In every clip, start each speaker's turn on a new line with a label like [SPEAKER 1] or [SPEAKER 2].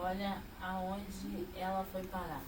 [SPEAKER 1] Olha aonde ela foi parar.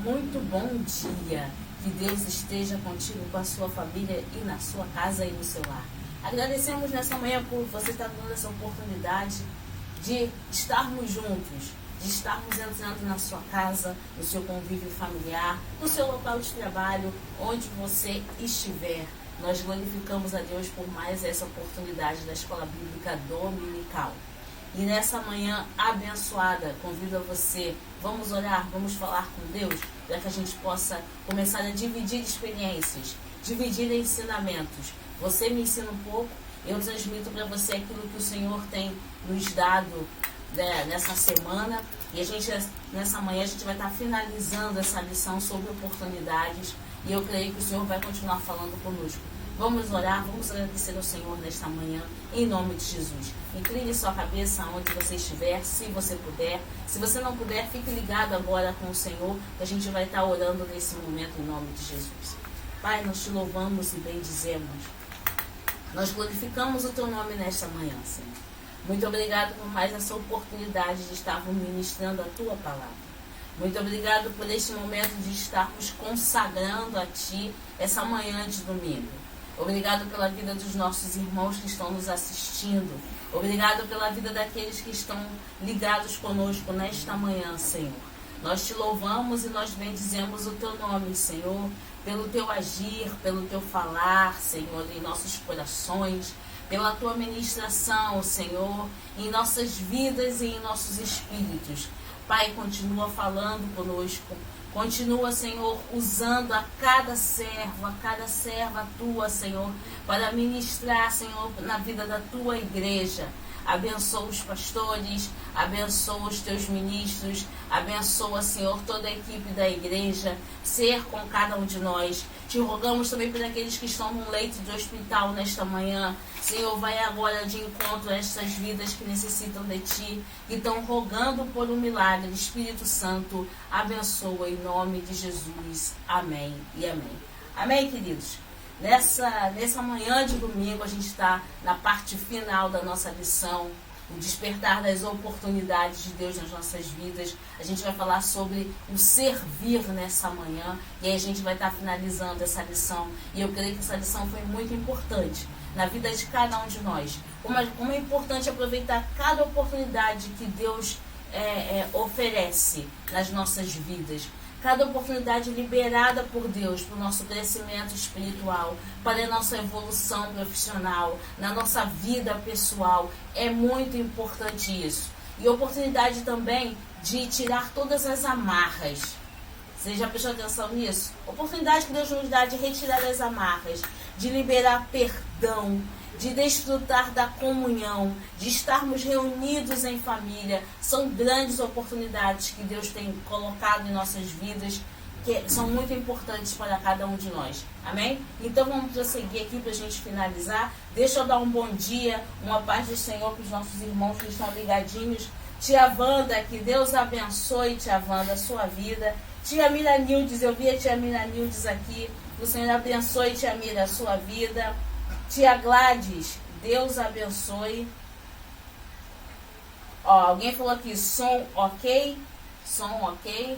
[SPEAKER 1] Muito bom dia. Que Deus esteja contigo, com a sua família e na sua casa e no seu lar. Agradecemos nessa manhã por você estar dando essa oportunidade de estarmos juntos, de estarmos entrando na sua casa, no seu convívio familiar, no seu local de trabalho, onde você estiver. Nós glorificamos a Deus por mais essa oportunidade da Escola Bíblica Dominical. E nessa manhã abençoada, convido a você, vamos orar, vamos falar com Deus, para que a gente possa começar a dividir experiências, dividir ensinamentos. Você me ensina um pouco, eu transmito para você aquilo que o Senhor tem nos dado, né, nessa semana. E nessa manhã a gente vai estar finalizando essa lição sobre oportunidades. E eu creio que o Senhor vai continuar falando conosco. Vamos orar, vamos agradecer ao Senhor nesta manhã, em nome de Jesus. Incline sua cabeça onde você estiver, se você puder. Se você não puder, fique ligado agora com o Senhor, que a gente vai estar orando nesse momento, em nome de Jesus. Pai, nós te louvamos e bendizemos. Nós glorificamos o teu nome nesta manhã, Senhor. Muito obrigado por mais essa oportunidade de estarmos ministrando a tua palavra. Muito obrigado por este momento de estarmos consagrando a ti essa manhã de domingo. Obrigado pela vida dos nossos irmãos que estão nos assistindo. Obrigado pela vida daqueles que estão ligados conosco nesta manhã, Senhor. Nós te louvamos e nós bendizemos o teu nome, Senhor, pelo teu agir, pelo teu falar, Senhor, em nossos corações, pela tua ministração, Senhor, em nossas vidas e em nossos espíritos. Pai, continua falando conosco. Continua, Senhor, usando a cada serva tua, Senhor, para ministrar, Senhor, na vida da tua igreja. Abençoa os pastores, abençoa os teus ministros, abençoa, Senhor, toda a equipe da igreja, ser com cada um de nós. Te rogamos também por aqueles que estão num leito de hospital nesta manhã. Senhor, vai agora de encontro a estas vidas que necessitam de Ti, que estão rogando por um milagre. Espírito Santo, abençoa em nome de Jesus. Amém e amém. Amém, queridos? Nessa manhã de domingo, a gente está na parte final da nossa lição, o despertar das oportunidades de Deus nas nossas vidas. A gente vai falar sobre o servir nessa manhã, e aí a gente vai estar finalizando essa lição. E eu creio que essa lição foi muito importante na vida de cada um de nós. Como é importante aproveitar cada oportunidade que Deus oferece nas nossas vidas. Cada oportunidade liberada por Deus para o nosso crescimento espiritual, para a nossa evolução profissional, na nossa vida pessoal. É muito importante isso. E oportunidade também de tirar todas as amarras. Você já prestou atenção nisso? Oportunidade que Deus nos dá de retirar as amarras, de liberar perdão, de desfrutar da comunhão, de estarmos reunidos em família. São grandes oportunidades que Deus tem colocado em nossas vidas, que são muito importantes para cada um de nós. Amém? Então vamos prosseguir aqui para a gente finalizar. Deixa eu dar um bom dia, uma paz do Senhor para os nossos irmãos que estão ligadinhos. Tia Wanda, que Deus abençoe, Tia Wanda, a sua vida. Tia Mira Nildes, eu vi a Tia Mira Nildes aqui. O Senhor abençoe, Tia Mira, a sua vida. Tia Gladys, Deus abençoe. Ó, alguém falou aqui, som ok? Som ok?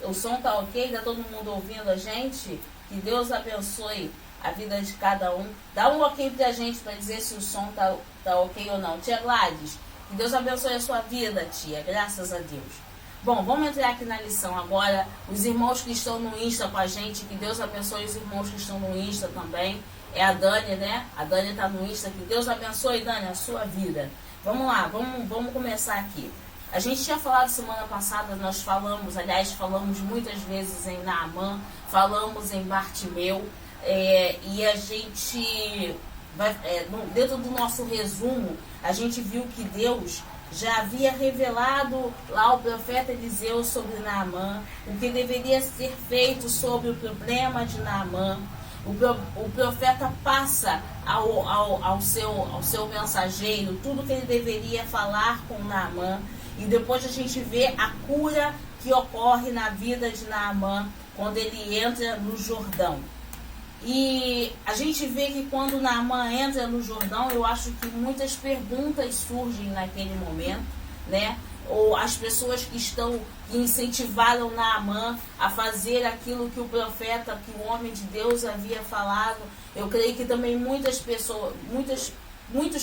[SPEAKER 1] O som tá ok? Tá todo mundo ouvindo a gente? Que Deus abençoe a vida de cada um. Dá um ok pra gente para dizer se o som tá ok ou não. Tia Gladys, que Deus abençoe a sua vida, tia. Graças a Deus. Bom, vamos entrar aqui na lição agora. Os irmãos que estão no Insta com a gente, que Deus abençoe os irmãos que estão no Insta também. É a Dani, né? A Dani está no Insta. Que Deus abençoe, Dani, a sua vida. Vamos lá, vamos começar aqui. A gente tinha falado semana passada, nós falamos muitas vezes em Naamã, falamos em Bartimeu. e a gente, dentro do nosso resumo, a gente viu que Deus já havia revelado lá ao profeta Eliseu sobre Naamã, o que deveria ser feito sobre o problema de Naamã. O profeta passa ao seu mensageiro tudo que ele deveria falar com Naamã, e depois a gente vê a cura que ocorre na vida de Naamã quando ele entra no Jordão. E a gente vê que quando Naamã entra no Jordão, eu acho que muitas perguntas surgem naquele momento, né? Ou as pessoas que incentivaram Naamã a fazer aquilo que o profeta, que o homem de Deus havia falado. Eu creio que também muitos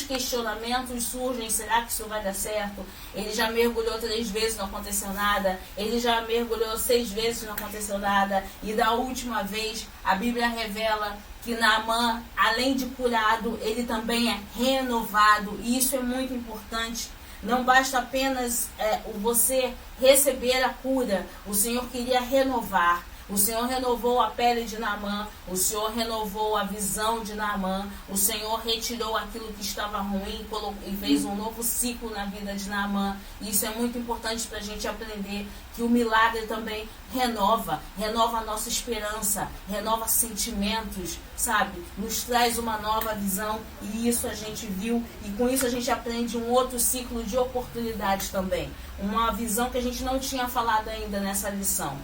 [SPEAKER 1] questionamentos surgem. Será que isso vai dar certo? Ele já mergulhou 3 vezes, não aconteceu nada. Ele já mergulhou 6 vezes, não aconteceu nada. E da última vez, a Bíblia revela que Naamã, além de curado, ele também é renovado. E isso é muito importante. Não basta apenas você receber a cura. O Senhor queria renovar. O Senhor renovou a pele de Naamã, o Senhor renovou a visão de Naamã, o Senhor retirou aquilo que estava ruim e fez um novo ciclo na vida de Naamã. E isso é muito importante para a gente aprender que o milagre também renova a nossa esperança, renova sentimentos, sabe? Nos traz uma nova visão, e isso a gente viu, e com isso a gente aprende um outro ciclo de oportunidades também. Uma visão que a gente não tinha falado ainda nessa lição.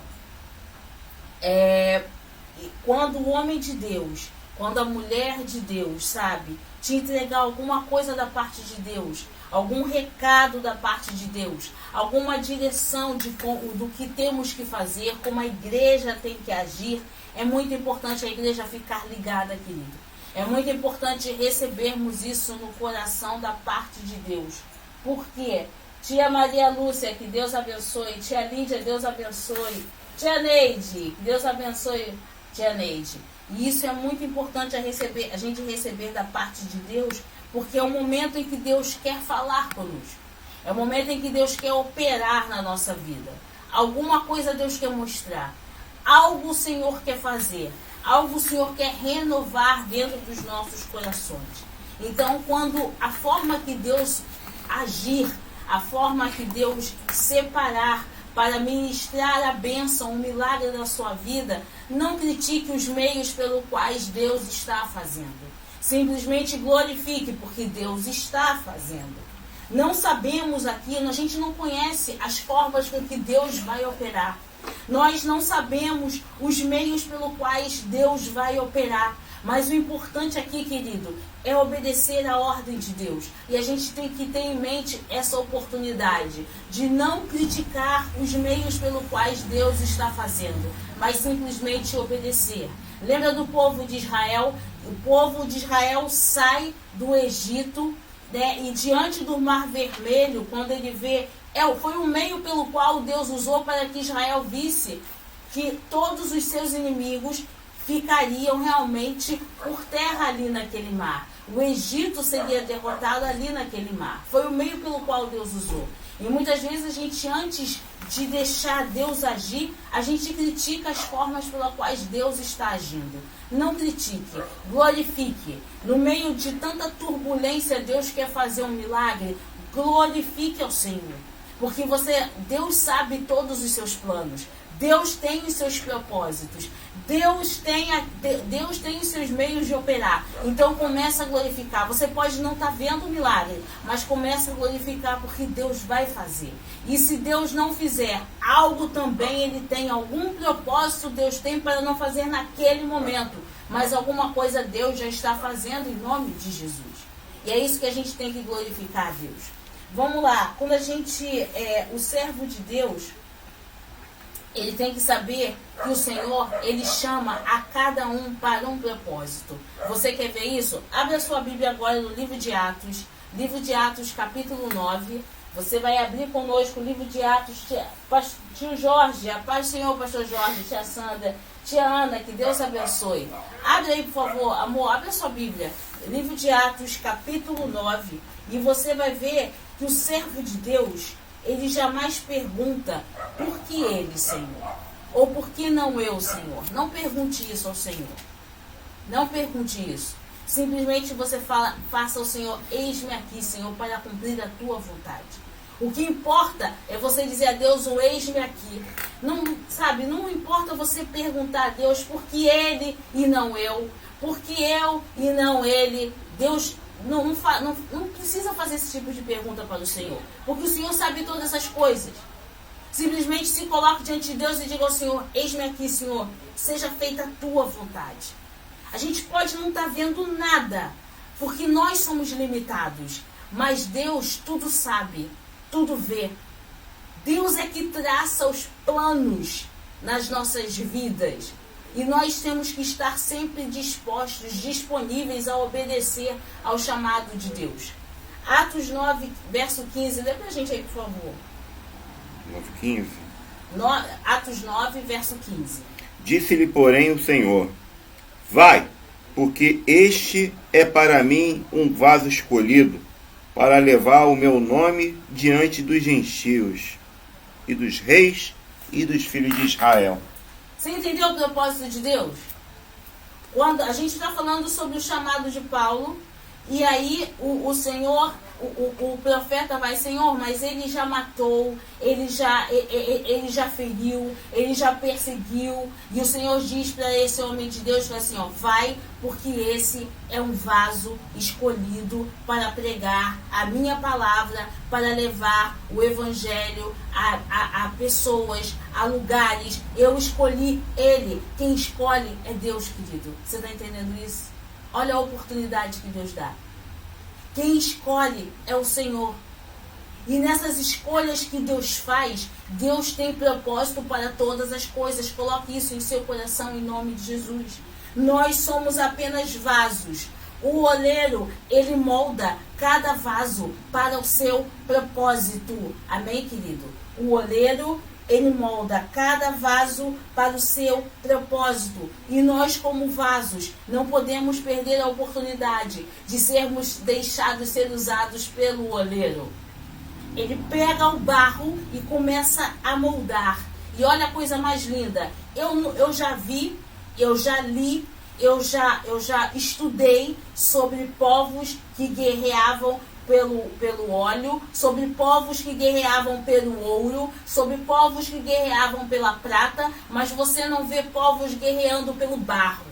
[SPEAKER 1] Quando o homem de Deus, quando a mulher de Deus, sabe, te entregar alguma coisa da parte de Deus, algum recado da parte de Deus, alguma direção do que temos que fazer, como a igreja tem que agir, é muito importante a igreja ficar ligada, querido. É muito importante recebermos isso no coração da parte de Deus. Por quê? Tia Maria Lúcia, que Deus abençoe. Tia Lídia, Deus abençoe. Tia Neide, que Deus abençoe, tia Neide. E isso é muito importante a gente receber da parte de Deus, porque é o momento em que Deus quer falar conosco. É o momento em que Deus quer operar na nossa vida. Alguma coisa Deus quer mostrar. Algo o Senhor quer fazer. Algo o Senhor quer renovar dentro dos nossos corações. Então, quando a forma que Deus agir, a forma que Deus separar para ministrar a bênção, o milagre da sua vida, não critique os meios pelos quais Deus está fazendo. Simplesmente glorifique, porque Deus está fazendo. Não sabemos aquilo, a gente não conhece as formas com que Deus vai operar. Nós não sabemos os meios pelos quais Deus vai operar. Mas o importante aqui, querido, é obedecer à ordem de Deus. E a gente tem que ter em mente essa oportunidade de não criticar os meios pelos quais Deus está fazendo, mas simplesmente obedecer. Lembra do povo de Israel? O povo de Israel sai do Egito, né, e diante do Mar Vermelho, quando ele vê, foi o meio pelo qual Deus usou para que Israel visse que todos os seus inimigos ficariam realmente por terra ali naquele mar. O Egito seria derrotado ali naquele mar. Foi o meio pelo qual Deus usou. E muitas vezes a gente, antes de deixar Deus agir, a gente critica as formas pelas quais Deus está agindo. Não critique, glorifique. No meio de tanta turbulência, Deus quer fazer um milagre, glorifique ao Senhor. Porque Deus sabe todos os seus planos. Deus tem os seus propósitos. Deus tem os seus meios de operar. Então começa a glorificar. Você pode não estar vendo o milagre, mas começa a glorificar, porque Deus vai fazer. E se Deus não fizer algo também, Ele tem algum propósito, Deus tem para não fazer naquele momento. Mas alguma coisa Deus já está fazendo em nome de Jesus. E é isso que a gente tem que glorificar a Deus. Vamos lá. Quando a gente o servo de Deus, ele tem que saber que o Senhor, Ele chama a cada um para um propósito. Você quer ver isso? Abre a sua Bíblia agora no livro de Atos capítulo 9. Você vai abrir conosco o livro de Atos. Tio Jorge, a paz do Senhor, pastor Jorge, tia Sandra, tia Ana, que Deus abençoe. Abre aí, por favor, amor, abre a sua Bíblia. Livro de Atos, capítulo 9. E você vai ver que o servo de Deus, ele jamais pergunta por que ele, Senhor? Ou por que não eu, Senhor? Não pergunte isso ao Senhor. Não pergunte isso. Simplesmente você faça ao Senhor, eis-me aqui, Senhor, para cumprir a tua vontade. O que importa é você dizer a Deus, o eis-me aqui. Não, sabe, não importa você perguntar a Deus por que Ele e não eu, por que eu e não Ele. Deus não precisa fazer esse tipo de pergunta para o Senhor, porque o Senhor sabe todas essas coisas. Simplesmente se coloque diante de Deus e diga ao Senhor, eis-me aqui, Senhor, seja feita a tua vontade. A gente pode não estar vendo nada, porque nós somos limitados, mas Deus tudo sabe, tudo vê. Deus é que traça os planos nas nossas vidas. E nós temos que estar sempre dispostos, disponíveis a obedecer ao chamado de Deus. Atos 9, verso 15. Lê pra gente aí, por favor.
[SPEAKER 2] 9:15.
[SPEAKER 1] Atos 9, verso 15.
[SPEAKER 2] Disse-lhe, porém, o Senhor: vai, porque este é para mim um vaso escolhido, para levar o meu nome diante dos gentios, e dos reis, e dos filhos de Israel.
[SPEAKER 1] Você entendeu o propósito de Deus? Quando a gente está falando sobre o chamado de Paulo, e aí o Senhor, o profeta vai, Senhor, mas ele já matou, ele já feriu, ele já perseguiu, e o Senhor diz para esse homem de Deus, assim, ó, vai, porque esse é um vaso escolhido para pregar a minha palavra, para levar o evangelho a pessoas, a lugares. Eu escolhi ele. Quem escolhe é Deus, querido. Você está entendendo isso? Olha a oportunidade que Deus dá. Quem escolhe é o Senhor. E nessas escolhas que Deus faz, Deus tem propósito para todas as coisas. Coloque isso em seu coração em nome de Jesus. Nós somos apenas vasos. O oleiro, ele molda cada vaso para o seu propósito. Amém, querido? O oleiro, ele molda cada vaso para o seu propósito. E nós, como vasos, não podemos perder a oportunidade de sermos deixados ser usados pelo oleiro. Ele pega o barro e começa a moldar. E olha a coisa mais linda. Eu já vi, eu já li, eu já estudei sobre povos que guerreavam pelo óleo, sobre povos que guerreavam pelo ouro, sobre povos que guerreavam pela prata, mas você não vê povos guerreando pelo barro.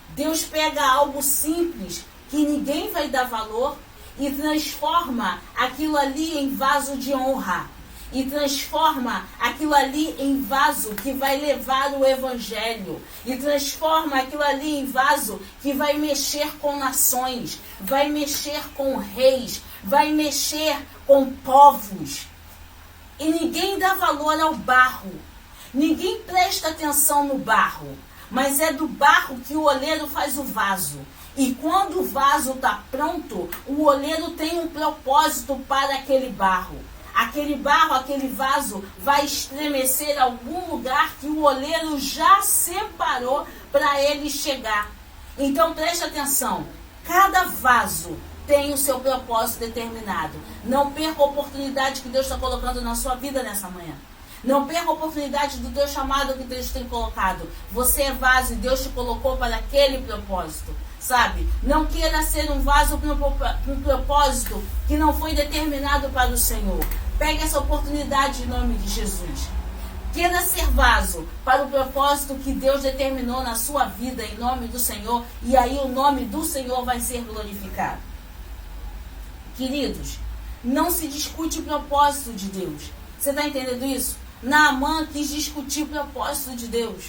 [SPEAKER 1] Deus pega algo simples, que ninguém vai dar valor, e transforma aquilo ali em vaso de honra. E transforma aquilo ali em vaso que vai levar o evangelho. E transforma aquilo ali em vaso que vai mexer com nações, vai mexer com reis, vai mexer com povos. E ninguém dá valor ao barro. Ninguém presta atenção no barro. Mas é do barro que o oleiro faz o vaso. E quando o vaso está pronto, o oleiro tem um propósito para aquele barro. Aquele barro, aquele vaso vai estremecer algum lugar que o oleiro já separou para ele chegar. Então preste atenção, cada vaso tem o seu propósito determinado. Não perca a oportunidade que Deus está colocando na sua vida nessa manhã. Não perca a oportunidade do teu chamado que Deus tem colocado. Você é vaso e Deus te colocou para aquele propósito. Sabe? Não queira ser um vaso para um propósito que não foi determinado para o Senhor. Pegue essa oportunidade em nome de Jesus. Queira ser vaso para o propósito que Deus determinou na sua vida em nome do Senhor. E aí o nome do Senhor vai ser glorificado. Queridos, não se discute o propósito de Deus. Você está entendendo isso? Naamã quis discutir o propósito de Deus.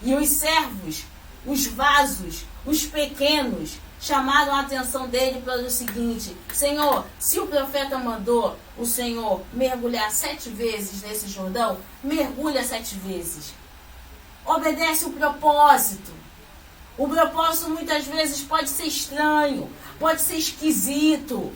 [SPEAKER 1] E os servos, os vasos, os pequenos, chamaram a atenção dele para o seguinte: Senhor, se o profeta mandou o Senhor mergulhar 7 vezes nesse Jordão, mergulha 7 vezes. Obedece o propósito. O propósito muitas vezes pode ser estranho, pode ser esquisito.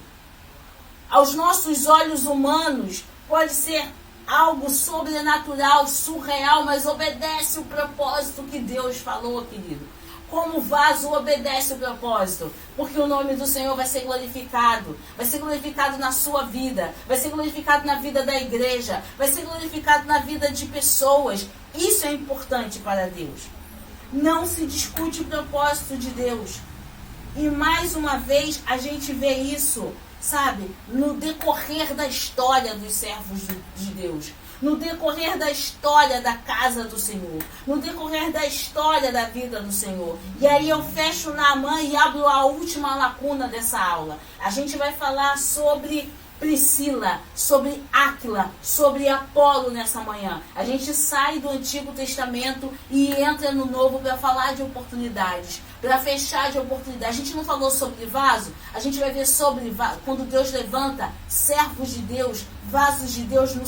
[SPEAKER 1] Aos nossos olhos humanos pode ser algo sobrenatural, surreal, mas obedece o propósito que Deus falou, querido. Como vaso, obedece o propósito, porque o nome do Senhor vai ser glorificado na sua vida, vai ser glorificado na vida da igreja, vai ser glorificado na vida de pessoas. Isso é importante para Deus. Não se discute o propósito de Deus. E mais uma vez a gente vê isso, sabe, no decorrer da história dos servos de Deus, no decorrer da história da casa do Senhor, no decorrer da história da vida do Senhor. E aí eu fecho Naamã e abro a última lacuna dessa aula. A gente vai falar sobre Priscila, sobre Áquila, sobre Apolo nessa manhã. A gente sai do Antigo Testamento e entra no Novo para falar de oportunidades, para fechar de oportunidades. A gente não falou sobre vaso, a gente vai ver sobre quando Deus levanta servos de Deus, vasos de Deus no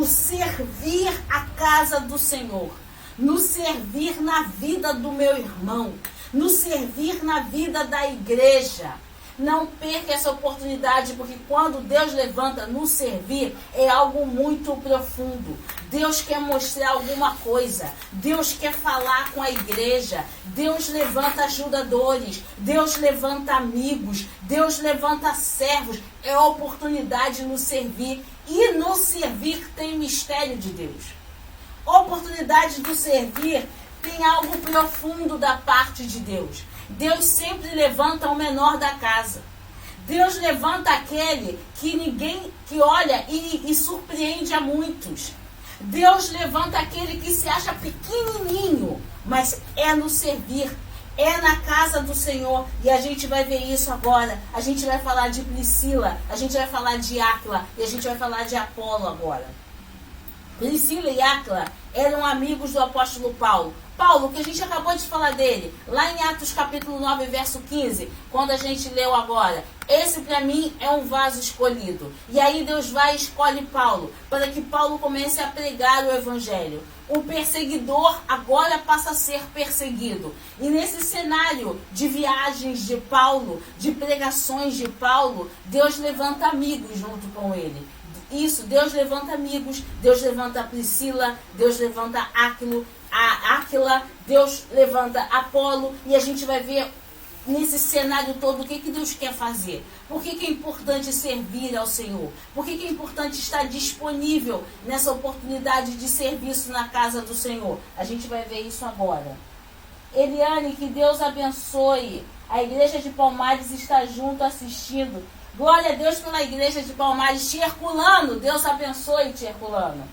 [SPEAKER 1] servir a casa do Senhor, no servir na vida do meu irmão, no servir na vida da igreja. Não perca essa oportunidade, porque quando Deus levanta no servir, é algo muito profundo. Deus quer mostrar alguma coisa. Deus quer falar com a igreja. Deus levanta ajudadores. Deus levanta amigos. Deus levanta servos. É a oportunidade no servir. E no servir tem mistério de Deus. A oportunidade do servir tem algo profundo da parte de Deus. Deus sempre levanta o menor da casa. Deus levanta aquele que olha e surpreende a muitos. Deus levanta aquele que se acha pequenininho, mas é no servir, é na casa do Senhor. E a gente vai ver isso agora. A gente vai falar de Priscila, a gente vai falar de Áquila e a gente vai falar de Apolo agora. Priscila e Áquila eram amigos do apóstolo Paulo. Paulo, que a gente acabou de falar dele, lá em Atos capítulo 9, verso 15, quando a gente leu agora, esse para mim é um vaso escolhido. E aí Deus vai e escolhe Paulo, para que Paulo comece a pregar o evangelho. O perseguidor agora passa a ser perseguido. E nesse cenário de viagens de Paulo, de pregações de Paulo, Deus levanta amigos junto com ele. Isso, Deus levanta amigos, Deus levanta Priscila, Deus levanta Áquila, Deus levanta Apolo, e a gente vai ver nesse cenário todo o que Deus quer fazer. Por que é importante servir ao Senhor? Por que é importante estar disponível nessa oportunidade de serviço na casa do Senhor? A gente vai ver isso agora. Eliane, que Deus abençoe. A igreja de Palmares está junto assistindo. Glória a Deus pela igreja de Palmares. Herculano, Deus abençoe, Herculano.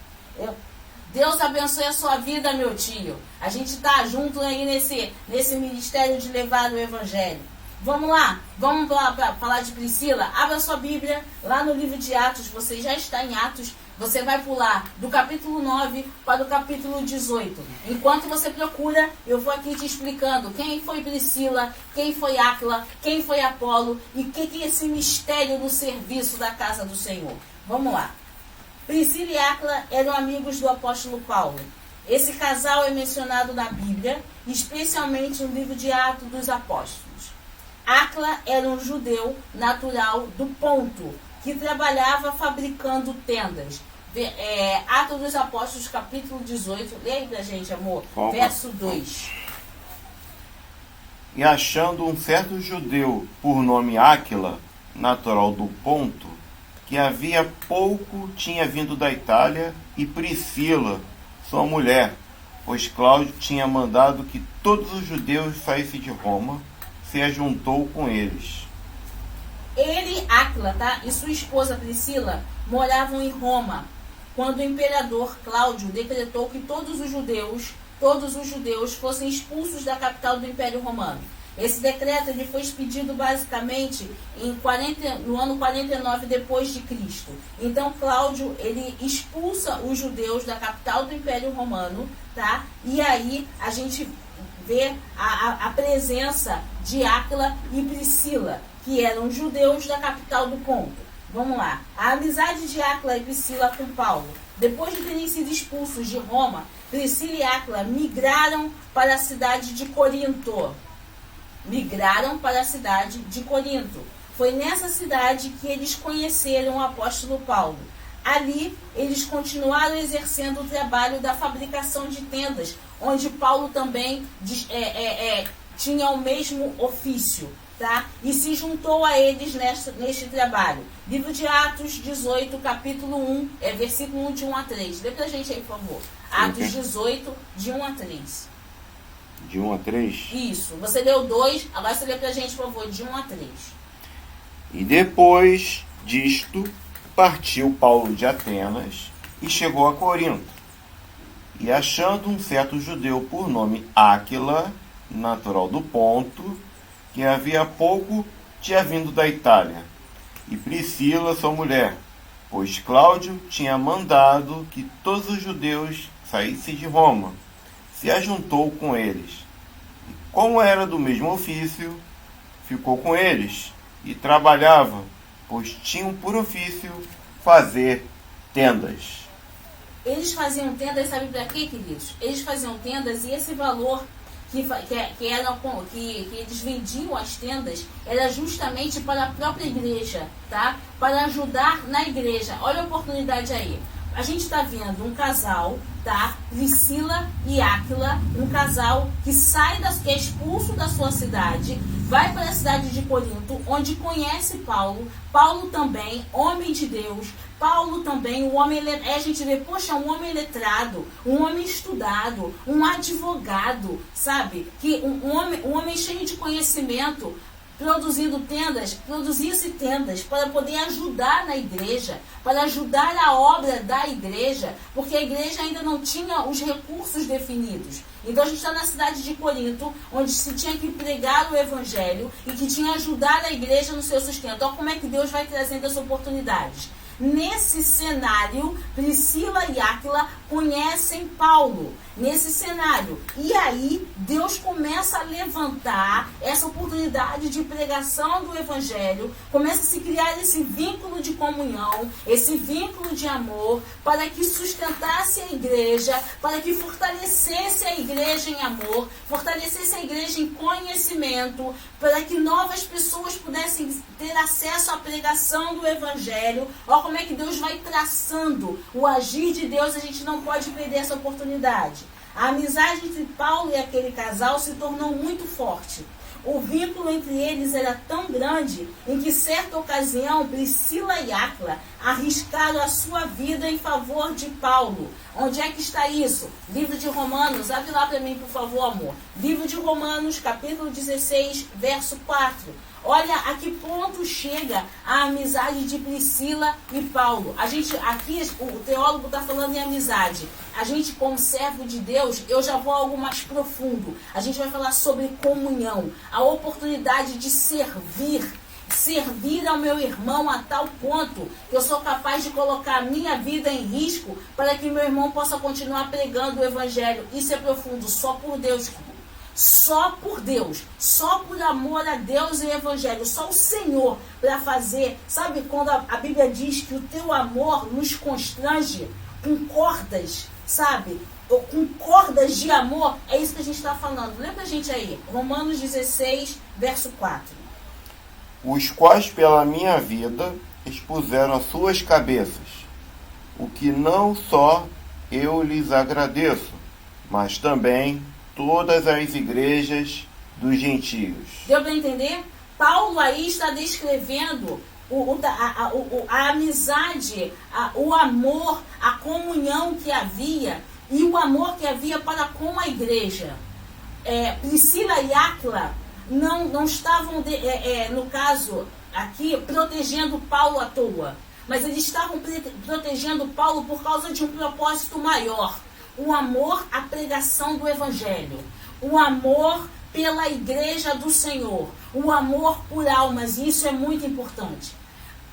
[SPEAKER 1] Deus abençoe a sua vida, meu tio. A gente está junto aí nesse ministério de levar o evangelho. Vamos lá, vamos para falar de Priscila. Abra sua Bíblia lá no livro de Atos. Você já está em Atos. Você vai pular do capítulo 9 para o capítulo 18. Enquanto você procura, eu vou aqui te explicando quem foi Priscila, quem foi Áquila, quem foi Apolo e o que é esse mistério do serviço da casa do Senhor. Vamos lá. Priscila e Áquila eram amigos do apóstolo Paulo. Esse casal é mencionado na Bíblia, especialmente no livro de Atos dos Apóstolos. Áquila era um judeu natural do Ponto, que trabalhava fabricando tendas. Atos dos Apóstolos, capítulo 18. Leia aí pra gente, amor. Verso 2.
[SPEAKER 2] E achando um certo judeu por nome Áquila, natural do Ponto, que havia pouco tinha vindo da Itália, e Priscila, sua mulher, pois Cláudio tinha mandado que todos os judeus saíssem de Roma, se ajuntou com eles.
[SPEAKER 1] Ele, Áquila, e sua esposa Priscila moravam em Roma, quando o imperador Cláudio decretou que todos os judeus fossem expulsos da capital do Império Romano. Esse decreto ele foi expedido basicamente no ano 49 depois de Cristo. Então Cláudio ele expulsa os judeus da capital do Império Romano, tá? E aí a gente vê a presença de Áquila e Priscila, que eram judeus da capital do Ponto. Vamos lá. A amizade de Áquila e Priscila com Paulo. Depois de terem sido expulsos de Roma, Priscila e Áquila migraram para a cidade de Corinto. Foi nessa cidade que eles conheceram o apóstolo Paulo. Ali, eles continuaram exercendo o trabalho da fabricação de tendas, onde Paulo também tinha o mesmo ofício. tá? E se juntou a eles neste trabalho. Livro de Atos 18, capítulo 1, versículo 1, de 1 a 3. Lê pra gente aí, por favor. Atos 18, de 1 a 3.
[SPEAKER 2] De 1 a 3?
[SPEAKER 1] Isso. Você leu 2, agora você lê pra gente, por favor, de 1 a 3.
[SPEAKER 2] E depois disto, partiu Paulo de Atenas e chegou a Corinto. E achando um certo judeu por nome Áquila, natural do Ponto, que havia pouco tinha vindo da Itália, e Priscila, sua mulher, pois Cláudio tinha mandado que todos os judeus saíssem de Roma, se ajuntou com eles. E como era do mesmo ofício, ficou com eles e trabalhava, pois tinham por ofício fazer tendas.
[SPEAKER 1] Eles faziam tendas, sabe para quê, queridos? Eles faziam tendas e esse valor que eles vendiam as tendas era justamente para a própria igreja, tá? Para ajudar na igreja. Olha a oportunidade aí. A gente está vendo um casal, tá? Priscila e Áquila, um casal que que é expulso da sua cidade, vai para a cidade de Corinto, onde conhece Paulo. Paulo também, homem de Deus. Paulo também, um homem, a gente vê, poxa, um homem letrado, um homem estudado, um advogado, sabe? Um homem cheio de conhecimento, produzisse tendas para poder ajudar na igreja, para ajudar a obra da igreja, porque a igreja ainda não tinha os recursos definidos. Então a gente está na cidade de Corinto, onde se tinha que pregar o evangelho e que tinha que ajudar a igreja no seu sustento. Olha como é que Deus vai trazendo as oportunidades. Nesse cenário, Priscila e Áquila conhecem Paulo. Nesse cenário. E aí, Deus começa a levantar essa oportunidade de pregação do Evangelho, começa a se criar esse vínculo de comunhão, esse vínculo de amor, para que sustentasse a igreja, para que fortalecesse a igreja em amor, fortalecesse a igreja em conhecimento, para que novas pessoas pudessem ter acesso à pregação do Evangelho. Olha como é que Deus vai traçando o agir de Deus, a gente não pode perder essa oportunidade. A amizade entre Paulo e aquele casal se tornou muito forte. O vínculo entre eles era tão grande em que, certa ocasião, Priscila e Áquila arriscaram a sua vida em favor de Paulo. Onde é que está isso? Livro de Romanos, abre lá para mim, por favor, amor. Livro de Romanos, capítulo 16, verso 4. Olha a que ponto chega a amizade de Priscila e Paulo. Aqui o teólogo está falando em amizade. A gente, como servo de Deus, eu já vou algo mais profundo. A gente vai falar sobre comunhão, a oportunidade de servir ao meu irmão a tal ponto que eu sou capaz de colocar a minha vida em risco para que meu irmão possa continuar pregando o evangelho. Isso é profundo, só por Deus. Só por Deus, só por amor a Deus e o Evangelho, só o Senhor para fazer. Sabe quando a Bíblia diz que o teu amor nos constrange com cordas, sabe? Com cordas de amor, é isso que a gente está falando. Lembra a gente aí, Romanos 16, verso 4.
[SPEAKER 2] Os quais pela minha vida expuseram as suas cabeças, o que não só eu lhes agradeço, mas também todas as igrejas dos gentios.
[SPEAKER 1] Deu para entender? Paulo aí está descrevendo a amizade, o amor, a comunhão que havia e o amor que havia para com a igreja. Priscila e Áquila não estavam, no caso aqui, protegendo Paulo à toa, mas eles estavam protegendo Paulo por causa de um propósito maior. O amor à pregação do Evangelho, o amor pela igreja do Senhor, o amor por almas, e isso é muito importante.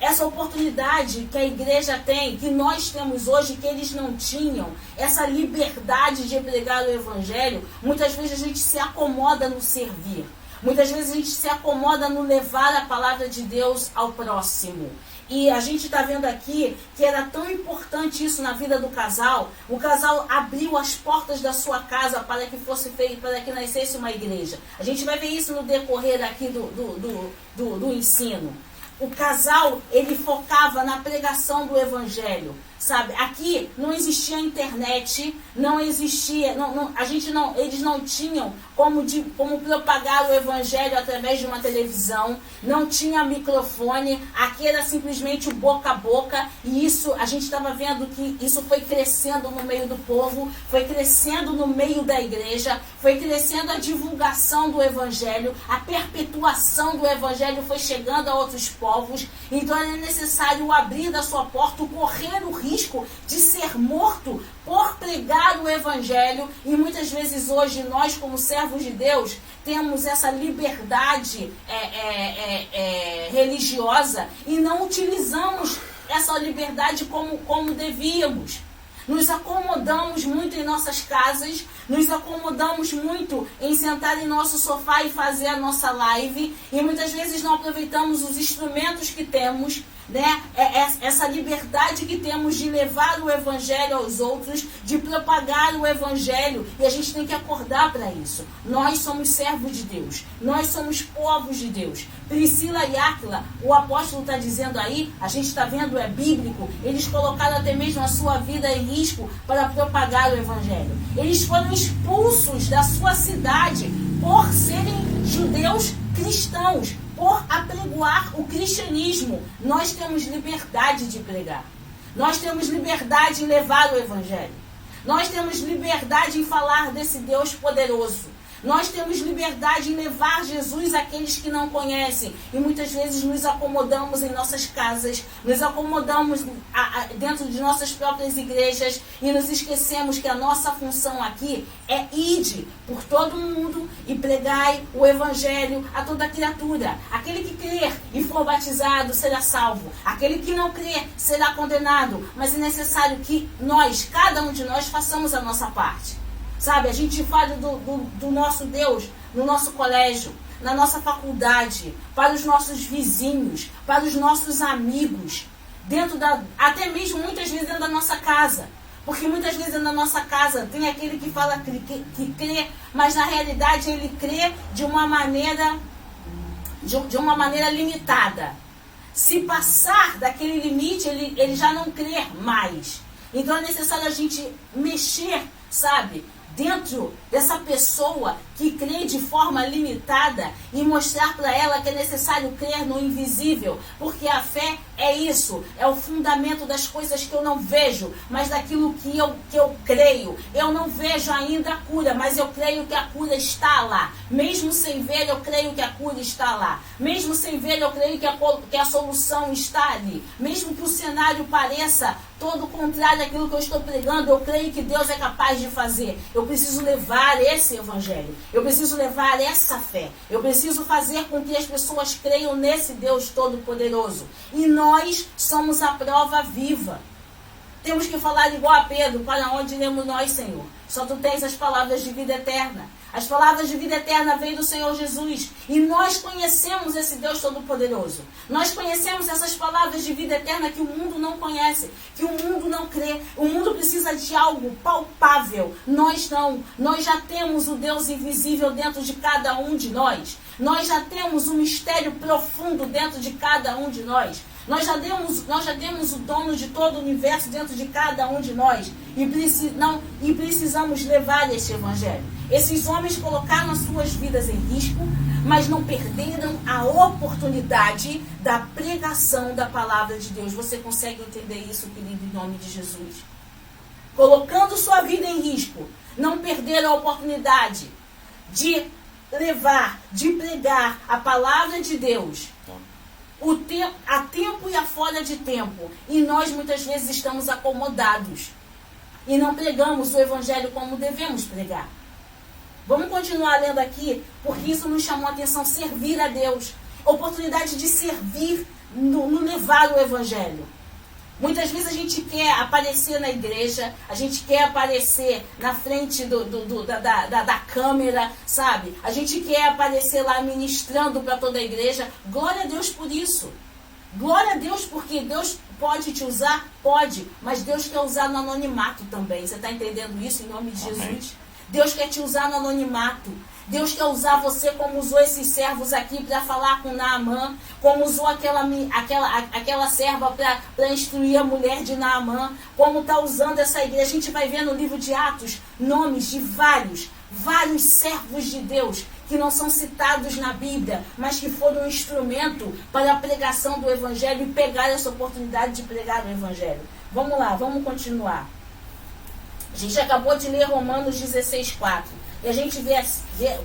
[SPEAKER 1] Essa oportunidade que a igreja tem, que nós temos hoje, que eles não tinham, essa liberdade de pregar o Evangelho, muitas vezes a gente se acomoda no servir, muitas vezes a gente se acomoda no levar a palavra de Deus ao próximo. E a gente está vendo aqui que era tão importante isso na vida do casal. O casal abriu as portas da sua casa para que fosse feito, para que nascesse uma igreja. A gente vai ver isso no decorrer aqui do ensino. o casal, ele focava na pregação do evangelho, sabe? Aqui não existia internet, não existia, eles não tinham como propagar o evangelho através de uma televisão, não tinha microfone, aqui era simplesmente o boca a boca, e isso, a gente estava vendo que isso foi crescendo no meio do povo, foi crescendo no meio da igreja, foi crescendo a divulgação do evangelho, a perpetuação do evangelho foi chegando a outros povos, então é necessário abrir da sua porta, correr o risco de ser morto por pregar o evangelho, e muitas vezes hoje nós, como servos de Deus, temos essa liberdade religiosa e não utilizamos essa liberdade como devíamos. Nos acomodamos muito em nossas casas, nos acomodamos muito em sentar em nosso sofá e fazer a nossa live, e muitas vezes não aproveitamos os instrumentos que temos, né? Essa liberdade que temos de levar o evangelho aos outros, de propagar o evangelho, e a gente tem que acordar para isso. Nós somos servos de Deus, nós somos povos de Deus. Priscila e Áquila, o apóstolo está dizendo aí, a gente está vendo, é bíblico, eles colocaram até mesmo a sua vida em risco para propagar o evangelho. Eles foram expulsos da sua cidade por serem judeus cristãos, por apregoar o cristianismo. Nós temos liberdade de pregar. Nós temos liberdade em levar o evangelho. Nós temos liberdade em falar desse Deus poderoso. Nós temos liberdade em levar Jesus àqueles que não conhecem. E muitas vezes nos acomodamos em nossas casas, nos acomodamos dentro de nossas próprias igrejas e nos esquecemos que a nossa função aqui é ide por todo mundo e pregai o evangelho a toda criatura. Aquele que crer e for batizado será salvo. Aquele que não crer será condenado. Mas é necessário que nós, cada um de nós, façamos a nossa parte. Sabe, a gente fala do nosso Deus no nosso colégio, na nossa faculdade, para os nossos vizinhos, para os nossos amigos, até mesmo muitas vezes dentro da nossa casa. Porque muitas vezes na nossa casa tem aquele que fala que crê, mas na realidade ele crê de uma maneira limitada. Se passar daquele limite, ele já não crê mais. Então é necessário a gente mexer, sabe, dentro dessa pessoa que crê de forma limitada e mostrar para ela que é necessário crer no invisível, porque a fé é isso, é o fundamento das coisas que eu não vejo, mas daquilo que eu creio. Eu não vejo ainda a cura, mas eu creio que a cura está lá. Mesmo sem ver, eu creio que a cura está lá. Mesmo sem ver, eu creio que a solução está ali. Mesmo que o cenário pareça todo contrário àquilo que eu estou pregando, eu creio que Deus é capaz de fazer. Eu preciso levar esse evangelho. Eu preciso levar essa fé. Eu preciso fazer com que as pessoas creiam nesse Deus Todo-Poderoso. E nós somos a prova viva. Temos que falar igual a Pedro: para onde iremos nós, Senhor? Só tu tens as palavras de vida eterna. As palavras de vida eterna vêm do Senhor Jesus. E nós conhecemos esse Deus Todo-Poderoso. Nós conhecemos essas palavras de vida eterna que o mundo não conhece, que o mundo não crê. O mundo precisa de algo palpável. Nós não. Nós já temos o Deus invisível dentro de cada um de nós. Nós já temos um mistério profundo dentro de cada um de nós. Nós já temos o dono de todo o universo dentro de cada um de nós. E precisamos levar este evangelho. Esses homens colocaram as suas vidas em risco, mas não perderam a oportunidade da pregação da palavra de Deus. Você consegue entender isso, querido, em nome de Jesus? Colocando sua vida em risco, não perderam a oportunidade de levar, de pregar a palavra de Deus a tempo e a fora de tempo. E nós muitas vezes estamos acomodados e não pregamos o evangelho como devemos pregar. Vamos continuar lendo aqui, porque isso nos chamou a atenção: servir a Deus. Oportunidade de servir no levar o evangelho. Muitas vezes a gente quer aparecer na igreja, a gente quer aparecer na frente da câmera, sabe? A gente quer aparecer lá ministrando para toda a igreja. Glória a Deus por isso. Glória a Deus, porque Deus pode te usar? Pode. Mas Deus quer usar no anonimato também. Você está entendendo isso em nome de Jesus? Deus quer te usar no anonimato. Deus quer usar você como usou esses servos aqui para falar com Naamã, como usou aquela serva para instruir a mulher de Naamã, como está usando essa igreja. A gente vai ver no livro de Atos nomes de vários servos de Deus que não são citados na Bíblia, mas que foram um instrumento para a pregação do Evangelho e pegaram essa oportunidade de pregar o Evangelho. Vamos lá, vamos continuar. A gente acabou de ler Romanos 16:4. E a gente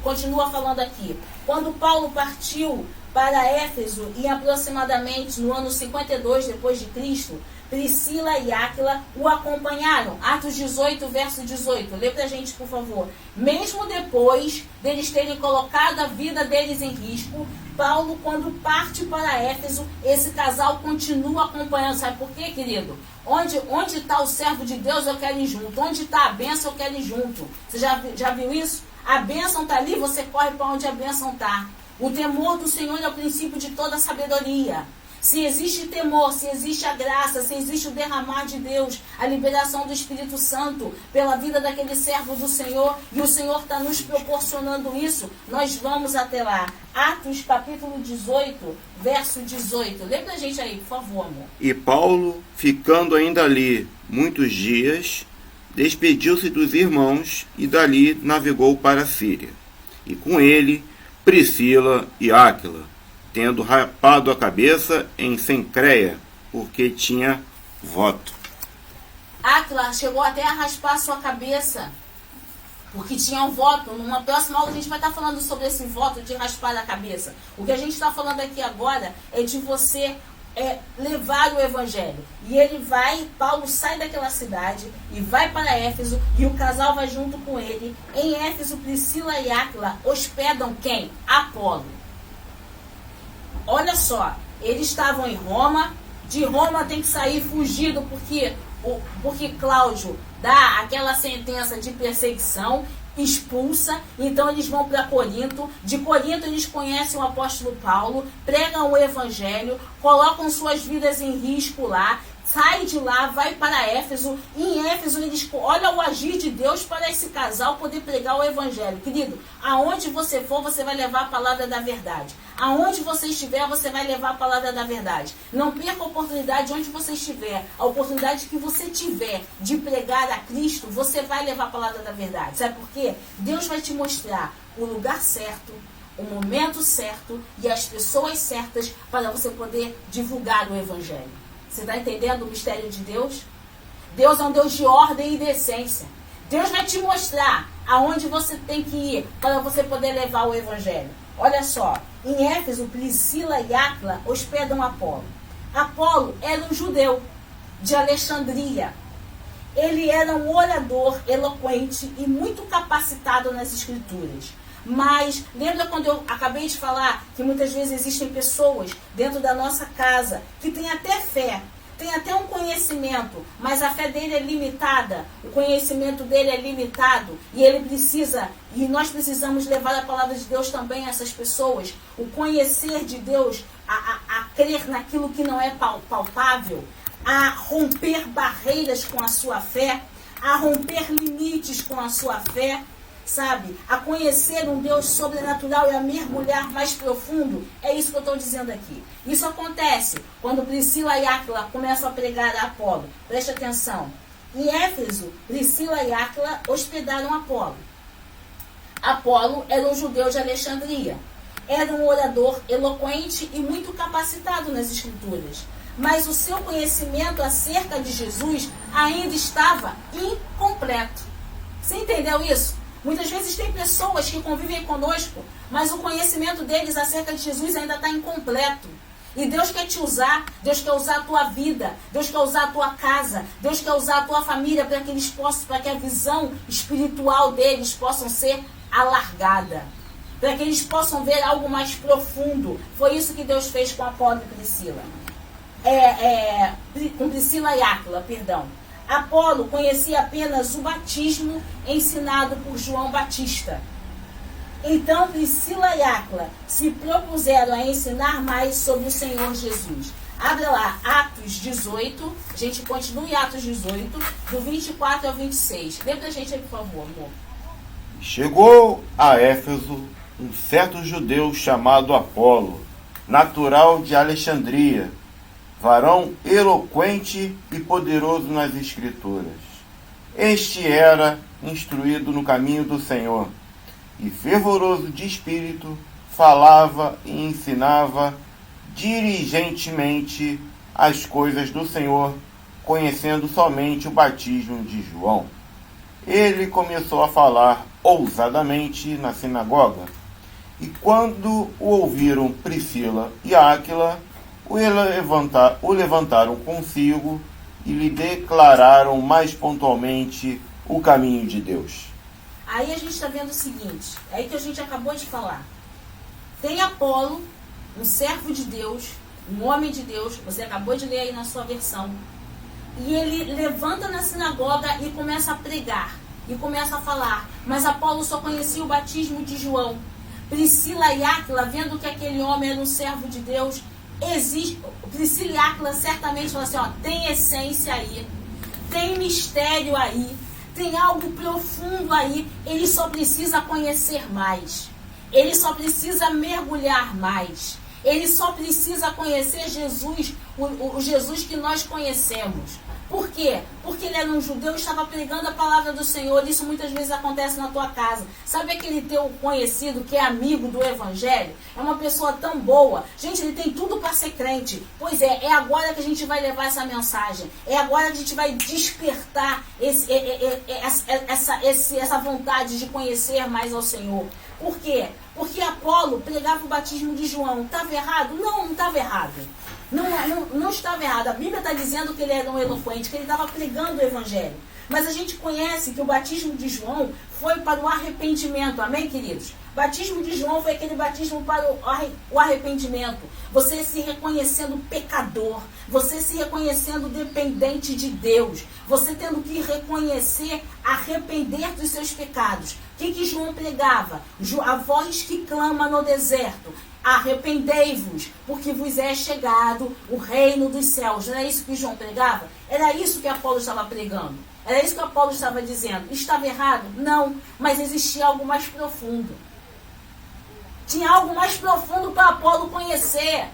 [SPEAKER 1] continua falando aqui. Quando Paulo partiu para Éfeso, em aproximadamente no ano 52 depois de Cristo, Priscila e Áquila o acompanharam. Atos 18, verso 18. Lê pra gente, por favor. Mesmo depois deles terem colocado a vida deles em risco, Paulo, quando parte para Éfeso, esse casal continua acompanhando. Sabe por quê, querido? Onde está o servo de Deus, eu quero ir junto. Onde está a bênção, eu quero ir junto. Você já viu isso? A bênção está ali, você corre para onde a bênção está. O temor do Senhor é o princípio de toda sabedoria. Se existe temor, se existe a graça, se existe o derramar de Deus, a liberação do Espírito Santo pela vida daquele servo do Senhor, e o Senhor está nos proporcionando isso, nós vamos até lá. Atos capítulo 18, verso 18. Lê pra gente aí, por favor, amor.
[SPEAKER 2] E Paulo, ficando ainda ali muitos dias, despediu-se dos irmãos e dali navegou para a Síria. E com ele Priscila e Áquila, tendo rapado a cabeça em Cencreia, porque tinha voto.
[SPEAKER 1] Áquila chegou até a raspar sua cabeça, porque tinha um voto. Numa próxima aula a gente vai estar falando sobre esse voto de raspar a cabeça. O que a gente está falando aqui agora é de você levar o Evangelho. E Paulo sai daquela cidade e vai para Éfeso, e o casal vai junto com ele. Em Éfeso, Priscila e Áquila hospedam quem? Apolo. Olha só, eles estavam em Roma. De Roma tem que sair fugido, porque Cláudio dá aquela sentença de perseguição, expulsa. Então eles vão para Corinto. De Corinto eles conhecem o apóstolo Paulo, pregam o Evangelho, colocam suas vidas em risco lá. Sai de lá, vai para Éfeso. E em Éfeso, olha o agir de Deus para esse casal poder pregar o Evangelho. Querido, aonde você for, você vai levar a palavra da verdade. Aonde você estiver, você vai levar a palavra da verdade. Não perca a oportunidade onde você estiver. A oportunidade que você tiver de pregar a Cristo, você vai levar a palavra da verdade. Sabe por quê? Deus vai te mostrar o lugar certo, o momento certo e as pessoas certas para você poder divulgar o Evangelho. Você está entendendo o mistério de Deus? Deus é um Deus de ordem e decência. Deus vai te mostrar aonde você tem que ir para você poder levar o Evangelho. Olha só, em Éfeso, Priscila e Áquila hospedam Apolo. Apolo era um judeu de Alexandria. Ele era um orador eloquente e muito capacitado nas escrituras. Mas lembra quando eu acabei de falar que muitas vezes existem pessoas dentro da nossa casa que têm até fé, tem até um conhecimento, mas a fé dele é limitada, o conhecimento dele é limitado, e nós precisamos levar a palavra de Deus também a essas pessoas, o conhecer de Deus, a crer naquilo que não é palpável, a romper barreiras com a sua fé, a romper limites com a sua fé, sabe? A conhecer um Deus sobrenatural e a mergulhar mais profundo. É isso que eu estou dizendo aqui. Isso acontece quando Priscila e Áquila começam a pregar a Apolo. Preste atenção. Em Éfeso, Priscila e Áquila hospedaram Apolo. Apolo era um judeu de Alexandria. Era um orador eloquente e muito capacitado nas escrituras. Mas o seu conhecimento acerca de Jesus ainda estava incompleto. Você entendeu isso? Muitas vezes tem pessoas que convivem conosco, mas o conhecimento deles acerca de Jesus ainda está incompleto. E Deus quer te usar, Deus quer usar a tua vida, Deus quer usar a tua casa, Deus quer usar a tua família para que eles possam, para que a visão espiritual deles possa ser alargada, para que eles possam ver algo mais profundo. Foi isso que Deus fez com Apolo e Priscila. Com Priscila e Áquila, perdão. Apolo conhecia apenas o batismo ensinado por João Batista. Então Priscila e Áquila se propuseram a ensinar mais sobre o Senhor Jesus. Abra lá, Atos 18, a gente continua em Atos 18, do 24 ao 26. Lê pra gente aí, por favor, amor.
[SPEAKER 2] Chegou a Éfeso um certo judeu chamado Apolo, natural de Alexandria, varão eloquente e poderoso nas Escrituras. Este era instruído no caminho do Senhor, e fervoroso de espírito, falava e ensinava diligentemente as coisas do Senhor, conhecendo somente o batismo de João. Ele começou a falar ousadamente na sinagoga, e quando o ouviram Priscila e Áquila, o levantaram consigo e lhe declararam mais pontualmente o caminho de Deus.
[SPEAKER 1] Aí a gente está vendo o seguinte, é aí que a gente acabou de falar. Tem Apolo, um servo de Deus, um homem de Deus, você acabou de ler aí na sua versão, e ele levanta na sinagoga e começa a pregar, e começa a falar, mas Apolo só conhecia o batismo de João. Priscila e Áquila, vendo que aquele homem era um servo de Deus, Priscila e Áquila certamente falam assim, ó, tem essência aí, tem mistério aí, tem algo profundo aí, ele só precisa conhecer mais, ele só precisa mergulhar mais, ele só precisa conhecer Jesus, o Jesus que nós conhecemos. Por quê? Porque ele era um judeu e estava pregando a palavra do Senhor. Isso muitas vezes acontece na tua casa. Sabe aquele teu conhecido que é amigo do Evangelho? É uma pessoa tão boa. Gente, ele tem tudo para ser crente. Pois é agora que a gente vai levar essa mensagem. É agora que a gente vai despertar essa vontade de conhecer mais ao Senhor. Por quê? Porque Apolo pregava o batismo de João. Estava errado? Não estava errado. Não estava errado. A Bíblia está dizendo que ele era um eloquente, que ele estava pregando o Evangelho. Mas a gente conhece que o batismo de João foi para o arrependimento. Amém, queridos? O batismo de João foi aquele batismo para o arrependimento. Você se reconhecendo pecador. Você se reconhecendo dependente de Deus. Você tendo que reconhecer, arrepender dos seus pecados. O que João pregava? A voz que clama no deserto. Arrependei-vos, porque vos é chegado o reino dos céus. Não era isso que João pregava? Era isso que Apolo estava pregando. Era isso que Apolo estava dizendo. Estava errado? Não, mas existia algo mais profundo. Tinha algo mais profundo para Apolo conhecer.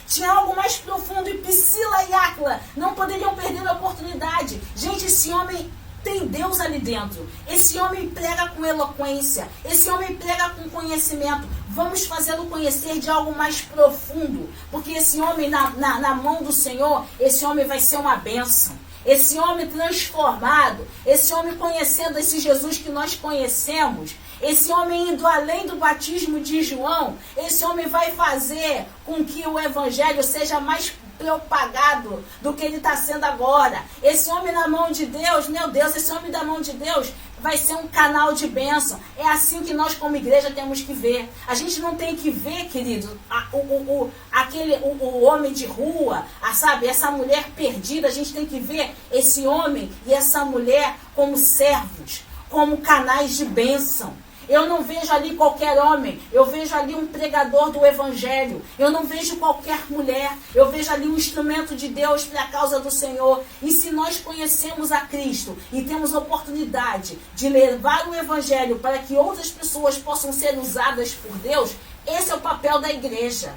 [SPEAKER 1] Tinha algo mais profundo e Priscila e Áquila não poderiam perder a oportunidade. Gente, esse homem tem Deus ali dentro. Esse homem prega com eloquência. Esse homem prega com conhecimento. Vamos fazê-lo conhecer de algo mais profundo. Porque esse homem na mão do Senhor, esse homem vai ser uma bênção. Esse homem transformado, esse homem conhecendo esse Jesus que nós conhecemos, esse homem indo além do batismo de João, esse homem vai fazer com que o Evangelho seja mais propagado do que ele está sendo agora. Esse homem na mão de Deus, meu Deus, esse homem da mão de Deus vai ser um canal de bênção. É assim que nós como igreja temos que ver. A gente não tem que ver, querido, o homem de rua, sabe, essa mulher perdida. A gente tem que ver esse homem e essa mulher como servos, como canais de bênção. Eu não vejo ali qualquer homem, eu vejo ali um pregador do Evangelho, eu não vejo qualquer mulher, eu vejo ali um instrumento de Deus para a causa do Senhor. E se nós conhecemos a Cristo e temos oportunidade de levar o Evangelho para que outras pessoas possam ser usadas por Deus, esse é o papel da igreja.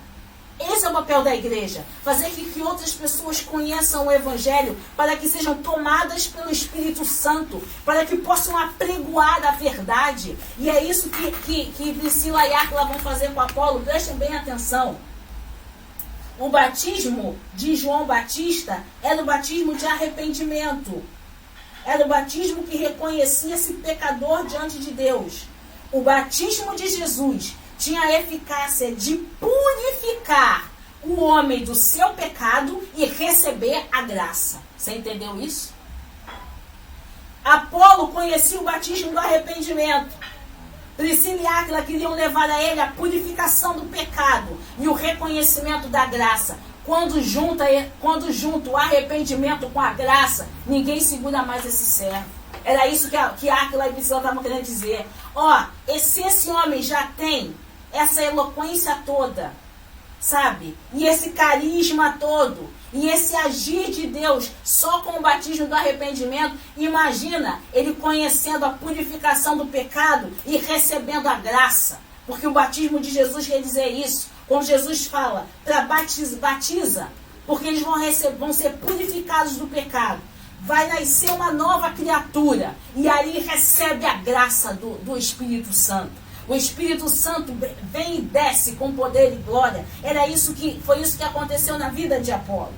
[SPEAKER 1] Esse é o papel da igreja, fazer que outras pessoas conheçam o Evangelho, para que sejam tomadas pelo Espírito Santo, para que possam apregoar a verdade. E é isso que Priscila e Áquila vão fazer com Apolo. Prestem bem atenção. O batismo de João Batista era o batismo de arrependimento. Era o batismo que reconhecia-se pecador diante de Deus. O batismo de Jesus tinha a eficácia de purificar o homem do seu pecado e receber a graça. Você entendeu isso? Apolo conhecia o batismo do arrependimento. Priscila e Áquila queriam levar a ele a purificação do pecado e o reconhecimento da graça. Quando junta o arrependimento com a graça, ninguém segura mais esse servo. Era isso que Áquila e Priscila estavam querendo dizer. Se esse homem já tem essa eloquência toda, sabe? E esse carisma todo, E esse agir de Deus só com o batismo do arrependimento, imagina ele conhecendo a purificação do pecado e recebendo a graça. Porque o batismo de Jesus quer dizer isso. Quando Jesus fala para batiza, porque eles vão ser purificados do pecado. Vai nascer uma nova criatura. E aí recebe a graça do Espírito Santo. O Espírito Santo vem e desce com poder e glória. Foi isso que aconteceu na vida de Apolo.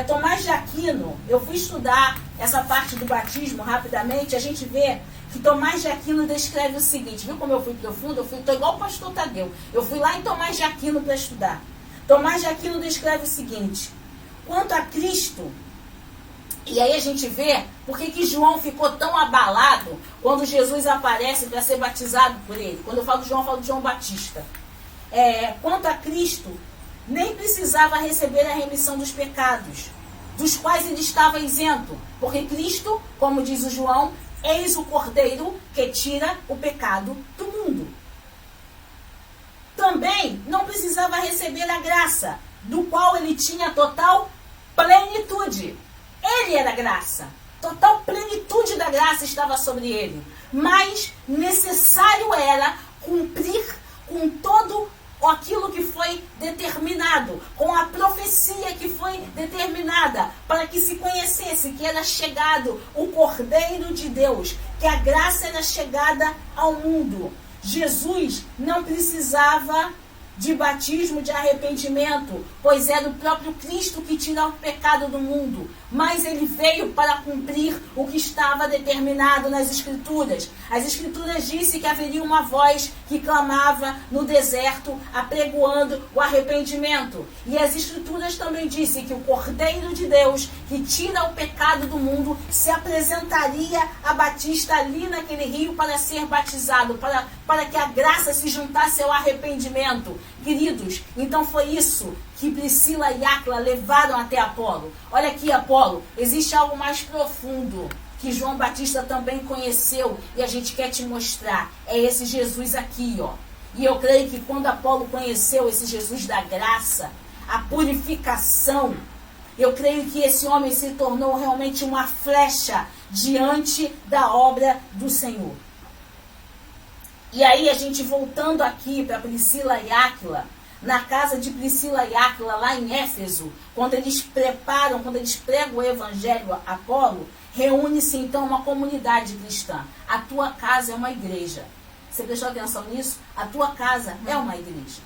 [SPEAKER 1] Tomás de Aquino, eu fui estudar essa parte do batismo rapidamente, a gente vê que Tomás de Aquino descreve o seguinte, viu como eu fui profundo? Estou igual o pastor Tadeu. Eu fui lá em Tomás de Aquino para estudar. Tomás de Aquino descreve o seguinte: quanto a Cristo, e aí a gente vê por que João ficou tão abalado quando Jesus aparece para ser batizado por ele. Quando eu falo de João, eu falo de João Batista. Quanto a Cristo, nem precisava receber a remissão dos pecados, dos quais ele estava isento. Porque Cristo, como diz o João, eis o Cordeiro que tira o pecado do mundo. Também não precisava receber a graça, do qual ele tinha total plenitude. Ele era graça. Total plenitude da graça estava sobre ele. Mas necessário era cumprir com todo aquilo que foi determinado, com a profecia que foi determinada, para que se conhecesse que era chegado o Cordeiro de Deus, que a graça era chegada ao mundo. Jesus não precisava de batismo de arrependimento, pois é do próprio Cristo que tira o pecado do mundo. Mas ele veio para cumprir o que estava determinado nas Escrituras. As Escrituras dizem que haveria uma voz que clamava no deserto, apregoando o arrependimento. E as Escrituras também dizem que o Cordeiro de Deus, que tira o pecado do mundo, se apresentaria a Batista ali naquele rio para ser batizado, para que a graça se juntasse ao arrependimento. Queridos, então foi isso que Priscila e Áquila levaram até Apolo. Olha aqui, Apolo, existe algo mais profundo que João Batista também conheceu e a gente quer te mostrar. É esse Jesus aqui, ó. E eu creio que quando Apolo conheceu esse Jesus da graça, a purificação, eu creio que esse homem se tornou realmente uma flecha diante da obra do Senhor. E aí a gente voltando aqui para Priscila e Áquila, na casa de Priscila e Áquila, lá em Éfeso, quando eles pregam o evangelho a Apolo, reúne-se então uma comunidade cristã. A tua casa é uma igreja. Você prestou atenção nisso? A tua casa é uma igreja.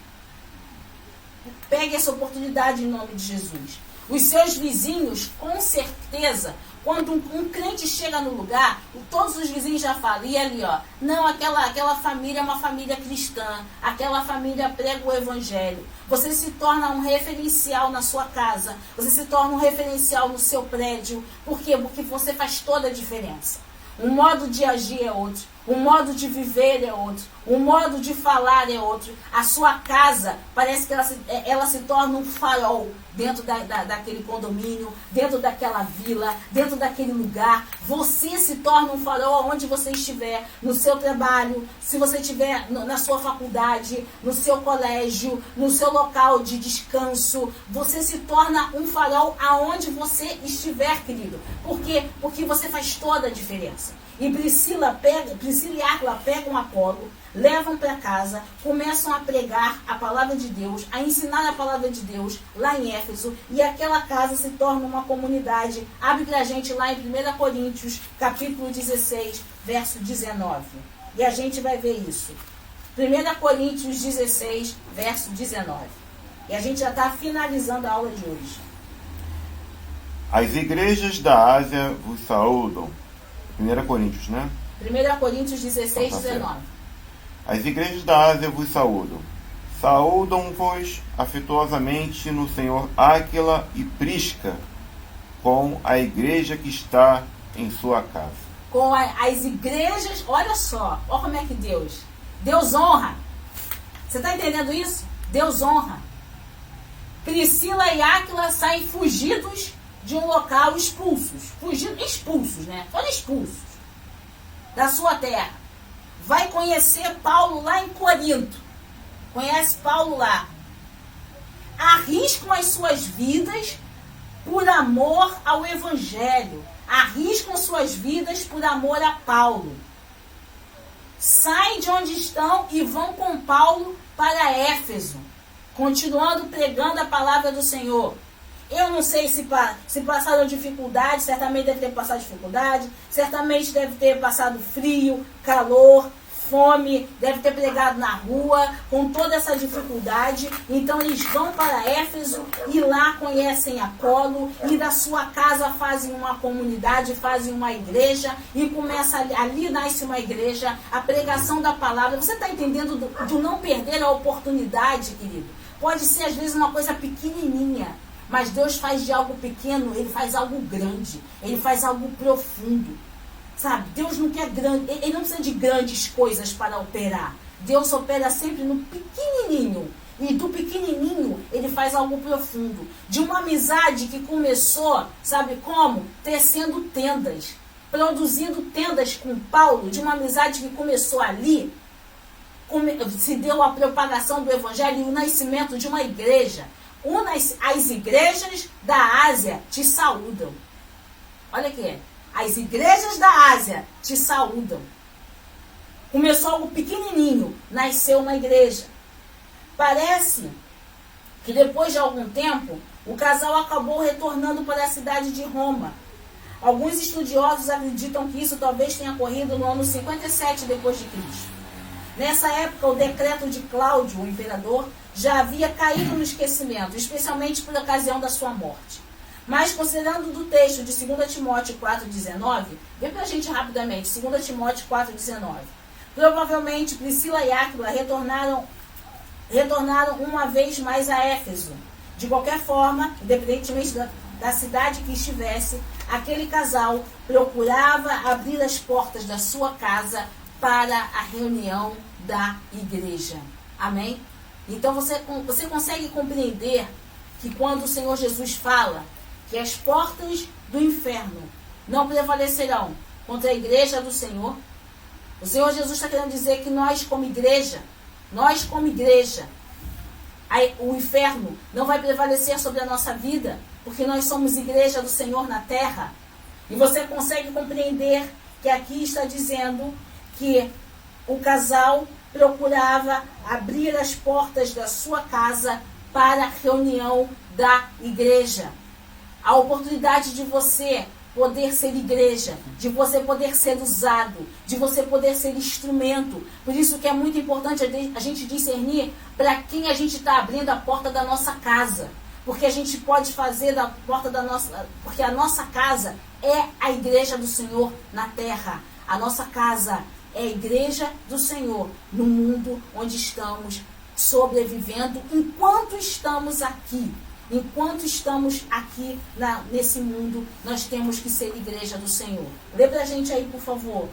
[SPEAKER 1] Pegue essa oportunidade em nome de Jesus. Os seus vizinhos, com certeza, quando um crente chega no lugar, todos os vizinhos já falam, e ali, ó, não, aquela família é uma família cristã, aquela família prega o evangelho. Você se torna um referencial na sua casa, você se torna um referencial no seu prédio. Por quê? Porque você faz toda a diferença. Um modo de agir é outro, um modo de viver é outro, um modo de falar é outro. A sua casa parece que ela se torna um farol dentro daquele condomínio, dentro daquela vila, dentro daquele lugar. Você se torna um farol onde você estiver, no seu trabalho, se você estiver na sua faculdade, no seu colégio, no seu local de descanso. Você se torna um farol aonde você estiver, querido. Por quê? Porque você faz toda a diferença. E Priscila e Áquila pegam Apolo, levam para casa, começam a pregar a palavra de Deus, a ensinar a palavra de Deus lá em Éfeso, e aquela casa se torna uma comunidade. Abre para a gente lá em 1 Coríntios, capítulo 16, verso 19. E a gente vai ver isso. 1 Coríntios 16, verso 19. E a gente já está finalizando a aula de hoje.
[SPEAKER 2] As igrejas da Ásia vos saúdam. 1 Coríntios, né?
[SPEAKER 1] 1 Coríntios 16, 19.
[SPEAKER 2] As igrejas da Ásia vos saúdam. Saúdam-vos afetuosamente no Senhor Áquila e Prisca, com a igreja que está em sua casa.
[SPEAKER 1] Com as igrejas, olha só, olha como é que Deus honra. Você está entendendo isso? Deus honra. Priscila e Áquila saem fugidos de um local, expulsos, né? Foram expulsos da sua terra. Vai conhecer Paulo lá em Corinto. Conhece Paulo lá. arriscam as suas vidas por amor ao Evangelho. Arriscam suas vidas por amor a Paulo. Saem de onde estão e vão com Paulo para Éfeso, continuando pregando a palavra do Senhor. Eu não sei se passaram dificuldade, certamente deve ter passado dificuldade, certamente deve ter passado frio, calor, fome, deve ter pregado na rua, com toda essa dificuldade. Então eles vão para Éfeso e lá conhecem Apolo e da sua casa fazem uma comunidade, fazem uma igreja e começa ali nasce uma igreja, a pregação da palavra. Você está entendendo do não perder a oportunidade, querido? Pode ser às vezes uma coisa pequenininha, mas Deus faz de algo pequeno, Ele faz algo grande, Ele faz algo profundo. Sabe, Deus não quer grande, Ele não precisa de grandes coisas para operar. Deus opera sempre no pequenininho. E do pequenininho, Ele faz algo profundo. De uma amizade que começou, sabe como? Tecendo tendas. Produzindo tendas com Paulo. De uma amizade que começou ali. Se deu a propagação do Evangelho e o nascimento de uma igreja. As igrejas da Ásia te saúdam. Olha aqui. As igrejas da Ásia te saúdam. Começou algo pequenininho, nasceu uma igreja. Parece que depois de algum tempo, o casal acabou retornando para a cidade de Roma. Alguns estudiosos acreditam que isso talvez tenha ocorrido no ano 57 depois de Cristo. Nessa época, o decreto de Cláudio, o imperador, já havia caído no esquecimento, especialmente por ocasião da sua morte. Mas, considerando do texto de 2 Timóteo 4,19, vê pra gente rapidamente, 2 Timóteo 4,19. Provavelmente, Priscila e Áquila retornaram uma vez mais a Éfeso. De qualquer forma, independentemente da cidade que estivesse, aquele casal procurava abrir as portas da sua casa para a reunião da igreja. Amém? Então, você consegue compreender que quando o Senhor Jesus fala que as portas do inferno não prevalecerão contra a igreja do Senhor, o Senhor Jesus está querendo dizer que nós como igreja, o inferno não vai prevalecer sobre a nossa vida, porque nós somos igreja do Senhor na terra. E você consegue compreender que aqui está dizendo que o casal procurava abrir as portas da sua casa para a reunião da igreja. A oportunidade de você poder ser igreja, de você poder ser usado, de você poder ser instrumento. Por isso que é muito importante a gente discernir para quem a gente está abrindo a porta da nossa casa. Porque a gente pode fazer da porta da nossa... Porque a nossa casa é a igreja do Senhor na terra. A nossa casa é a igreja do Senhor no mundo onde estamos sobrevivendo enquanto estamos aqui. Enquanto estamos aqui nesse mundo, nós temos que ser igreja do Senhor. Lê pra gente aí, por favor.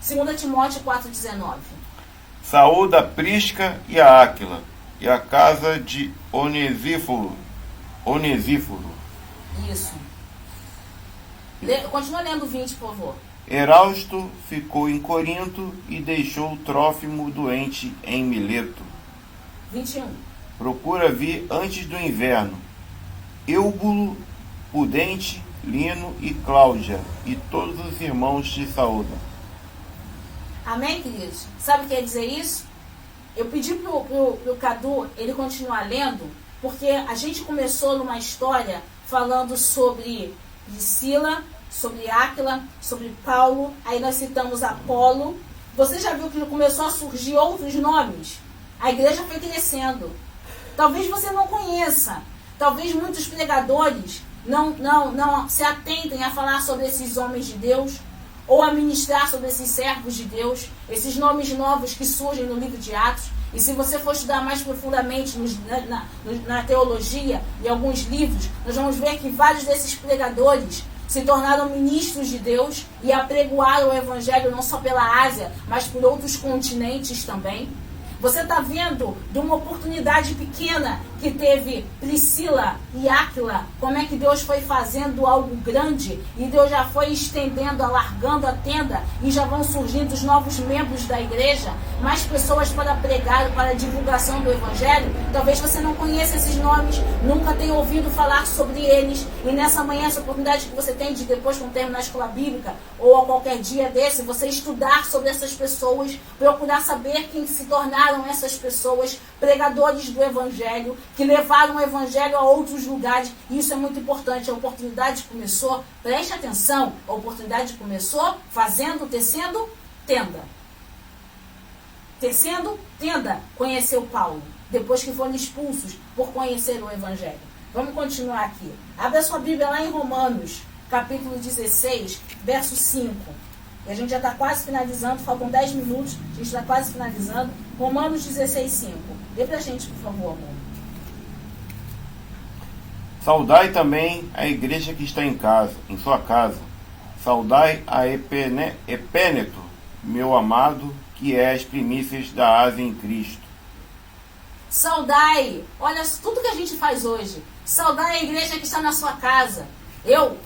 [SPEAKER 1] 2 Timóteo 4,19.
[SPEAKER 2] Saúda a Prisca e a Áquila, e a casa de Onesíforo.
[SPEAKER 1] Isso. Continua lendo o 20, por favor.
[SPEAKER 2] Erausto ficou em Corinto e deixou Trófimo doente em Mileto.
[SPEAKER 1] 21.
[SPEAKER 2] Procura vir antes do inverno. Eubulo, Pudente, Lino e Cláudia, e todos os irmãos te saúdam.
[SPEAKER 1] Amém, queridos? Sabe o que quer dizer isso? Eu pedi pro Cadu ele continuar lendo, porque a gente começou numa história falando sobre Priscila, sobre Áquila, sobre Paulo, aí nós citamos Apolo. Você já viu que começou a surgir outros nomes? A igreja foi crescendo. Talvez você não conheça, talvez muitos pregadores não se atentem a falar sobre esses homens de Deus, ou a ministrar sobre esses servos de Deus, esses nomes novos que surgem no livro de Atos. E se você for estudar mais profundamente na teologia e alguns livros, nós vamos ver que vários desses pregadores se tornaram ministros de Deus e apregoaram o Evangelho não só pela Ásia, mas por outros continentes também. Você está vendo de uma oportunidade pequena que teve Priscila e Áquila, como é que Deus foi fazendo algo grande e Deus já foi estendendo, alargando a tenda e já vão surgindo os novos membros da igreja, mais pessoas para pregar, para a divulgação do Evangelho. Talvez você não conheça esses nomes, nunca tenha ouvido falar sobre eles, e nessa manhã, essa oportunidade que você tem de depois, quando terminar a escola bíblica ou a qualquer dia desse, você estudar sobre essas pessoas, procurar saber quem se tornaram essas pessoas, pregadores do Evangelho, que levaram o Evangelho a outros lugares. E isso é muito importante. A oportunidade começou, preste atenção, a oportunidade começou tecendo tenda. Tecendo tenda, conheceu Paulo, depois que foram expulsos por conhecer o Evangelho. Vamos continuar aqui. Abra sua Bíblia lá em Romanos, capítulo 16, verso 5. E a gente já está quase finalizando, faltam 10 minutos, a gente está quase finalizando. Romanos 16, 5. Dê pra gente, por favor, amor.
[SPEAKER 2] Saudai também a igreja que está em sua casa. Saudai a Epêneto, meu amado, que é as primícias da Ásia em Cristo.
[SPEAKER 1] Saudai, olha tudo que a gente faz hoje. Saudai a igreja que está na sua casa. Eu,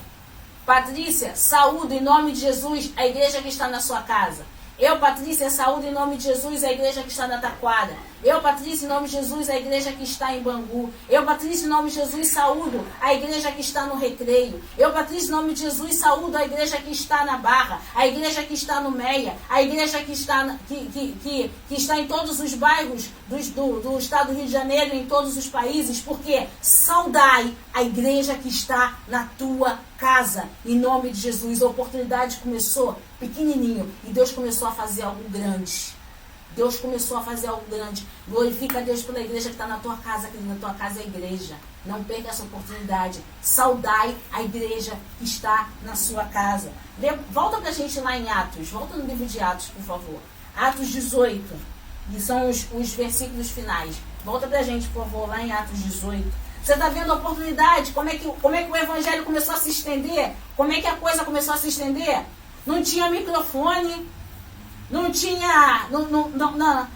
[SPEAKER 1] Patrícia, saúdo em nome de Jesus a igreja que está na sua casa. Eu, Patrícia, saúdo em nome de Jesus a igreja que está na Taquara. Eu, Patrícia, em nome de Jesus a igreja que está em Bangu. Eu, Patrícia, em nome de Jesus, saúdo a igreja que está no Recreio. Eu, Patrícia, em nome de Jesus, saúdo a igreja que está na Barra, a igreja que está no Meia, a igreja que está, que está em todos os bairros do estado do Rio de Janeiro, em todos os países, porque saudai a igreja que está na tua casa, em nome de Jesus. A oportunidade começou pequenininho e Deus começou a fazer algo grande. Deus começou a fazer algo grande. Glorifica a Deus pela igreja que está na tua casa, que na tua casa é a igreja. Não perca essa oportunidade. Saudai a igreja que está na sua casa. Volta pra gente lá em Atos. Volta no livro de Atos, por favor. Atos 18. E são os versículos finais. Volta pra gente, por favor, lá em Atos 18. Você está vendo a oportunidade? Como é que o evangelho começou a se estender? Como é que a coisa começou a se estender? Não tinha microfone, não tinha,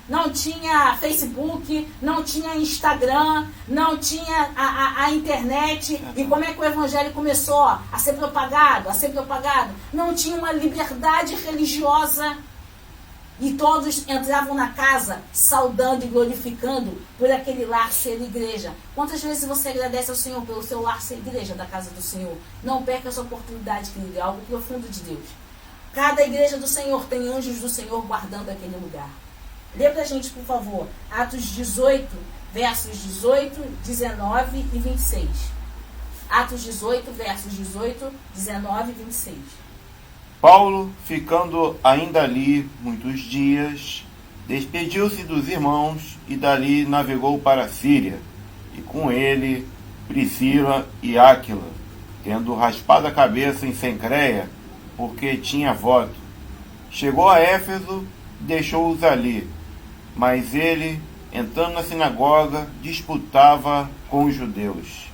[SPEAKER 1] não tinha Facebook, não tinha Instagram, não tinha a internet. E como é que o evangelho começou a ser propagado? Não tinha uma liberdade religiosa. E todos entravam na casa saudando e glorificando por aquele lar ser igreja. Quantas vezes você agradece ao Senhor pelo seu lar ser igreja da casa do Senhor? Não perca essa oportunidade, querido, é algo profundo de Deus. Cada igreja do Senhor tem anjos do Senhor guardando aquele lugar. Lê pra gente, por favor, Atos 18, versos 18, 19 e 26. Atos 18, versos 18, 19 e 26.
[SPEAKER 2] Paulo, ficando ainda ali muitos dias, despediu-se dos irmãos e dali navegou para a Síria, e com ele Priscila e Áquila, tendo raspado a cabeça em Cencreia, porque tinha voto. Chegou a Éfeso e deixou-os ali, mas ele, entrando na sinagoga, disputava com os judeus.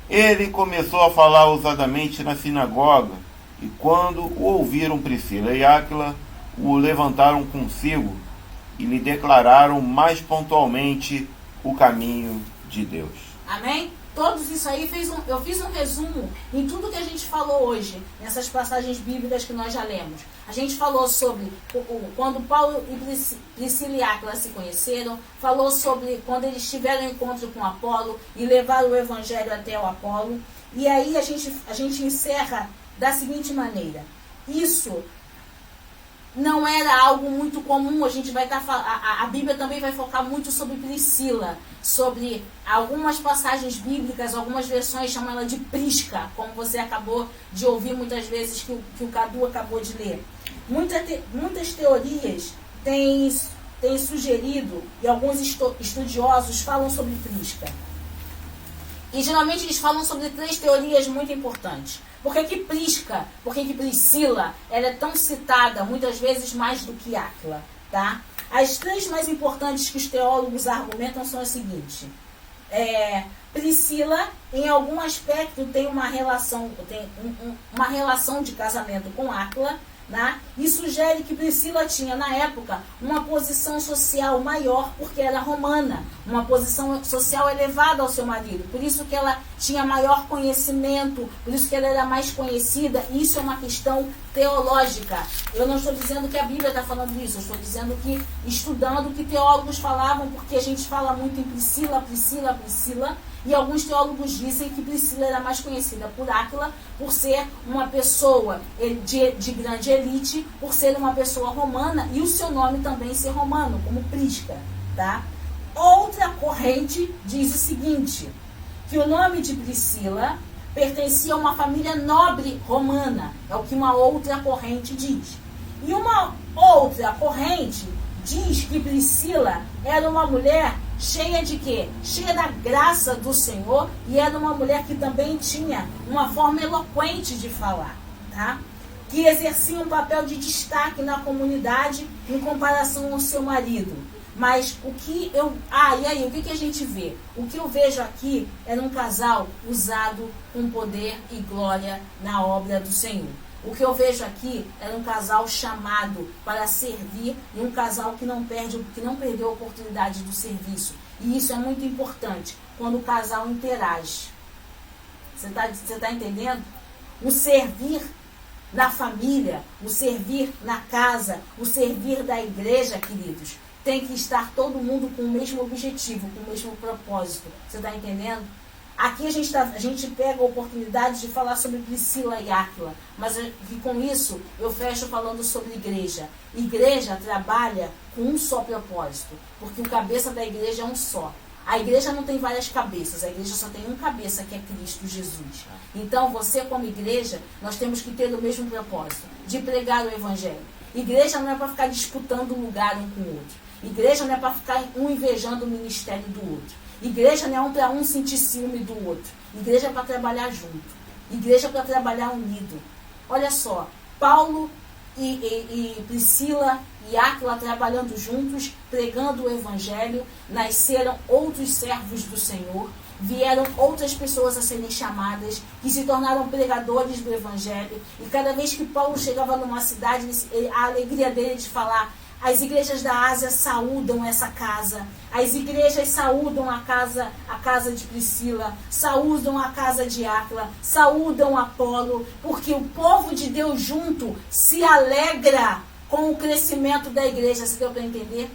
[SPEAKER 2] Ele começou a falar ousadamente na sinagoga, e quando o ouviram Priscila e Áquila, o levantaram consigo e lhe declararam mais pontualmente o caminho de Deus.
[SPEAKER 1] Amém? Todos isso aí, eu fiz um resumo em tudo que a gente falou hoje, nessas passagens bíblicas que nós já lemos. A gente falou sobre quando Paulo e Priscila e Áquila se conheceram, falou sobre quando eles tiveram um encontro com Apolo e levaram o evangelho até o Apolo. E aí a gente encerra da seguinte maneira: isso não era algo muito comum. A gente vai estar a Bíblia também vai focar muito sobre Priscila, sobre algumas passagens bíblicas, algumas versões chamam ela de Prisca, como você acabou de ouvir muitas vezes que o Cadu acabou de ler. Muitas teorias têm sugerido, e alguns estudiosos falam sobre Prisca. E geralmente eles falam sobre 3 teorias muito importantes. Por que Prisca, por que Priscila, ela é tão citada muitas vezes mais do que Áquila, tá? As 3 mais importantes que os teólogos argumentam são as seguintes. Priscila, em algum aspecto, tem uma relação de casamento com Áquila, né? E sugere que Priscila tinha, na época, uma posição social maior, porque era romana, uma posição social elevada ao seu marido. Por isso que ela tinha maior conhecimento, por isso que ela era mais conhecida. Isso é uma questão teológica. Eu não estou dizendo que a Bíblia está falando isso, eu estou dizendo que, estudando o que teólogos falavam, porque a gente fala muito em Priscila, Priscila, Priscila, e alguns teólogos dizem que Priscila era mais conhecida por Áquila, por ser uma pessoa de grande elite, por ser uma pessoa romana, e o seu nome também ser romano, como Prisca, tá? Outra corrente diz o seguinte, que o nome de Priscila pertencia a uma família nobre romana, é o que uma outra corrente diz. E uma outra corrente diz que Priscila era uma mulher cheia de quê? Cheia da graça do Senhor, e era uma mulher que também tinha uma forma eloquente de falar, tá? Que exercia um papel de destaque na comunidade em comparação ao seu marido. Mas o que eu... e aí, o que a gente vê? O que eu vejo aqui era um casal usado com poder e glória na obra do Senhor. O que eu vejo aqui era um casal chamado para servir e um casal que não perdeu a oportunidade do serviço. E isso é muito importante quando o casal interage. Você tá entendendo? O servir na família, o servir na casa, o servir da igreja, queridos, tem que estar todo mundo com o mesmo objetivo, com o mesmo propósito. Você está entendendo? Aqui a gente pega a oportunidade de falar sobre Priscila e Áquila, mas com isso eu fecho falando sobre igreja. Igreja trabalha com um só propósito, porque o cabeça da igreja é um só. A igreja não tem várias cabeças, a igreja só tem um cabeça, que é Cristo Jesus. Então, você como igreja, nós temos que ter o mesmo propósito, de pregar o evangelho. Igreja não é para ficar disputando lugar um com o outro. Igreja não é para ficar um invejando o ministério do outro. Igreja não é para um sentir ciúme do outro. Igreja é para trabalhar junto. Igreja é para trabalhar unido. Olha só, Paulo e Priscila e Áquila trabalhando juntos, pregando o evangelho, nasceram outros servos do Senhor, vieram outras pessoas a serem chamadas, que se tornaram pregadores do evangelho, e cada vez que Paulo chegava numa cidade, a alegria dele de falar: as igrejas da Ásia saúdam essa casa, as igrejas saúdam a casa de Priscila, saúdam a casa de Áquila, saúdam Apolo, porque o povo de Deus junto se alegra com o crescimento da igreja. Você deu para entender?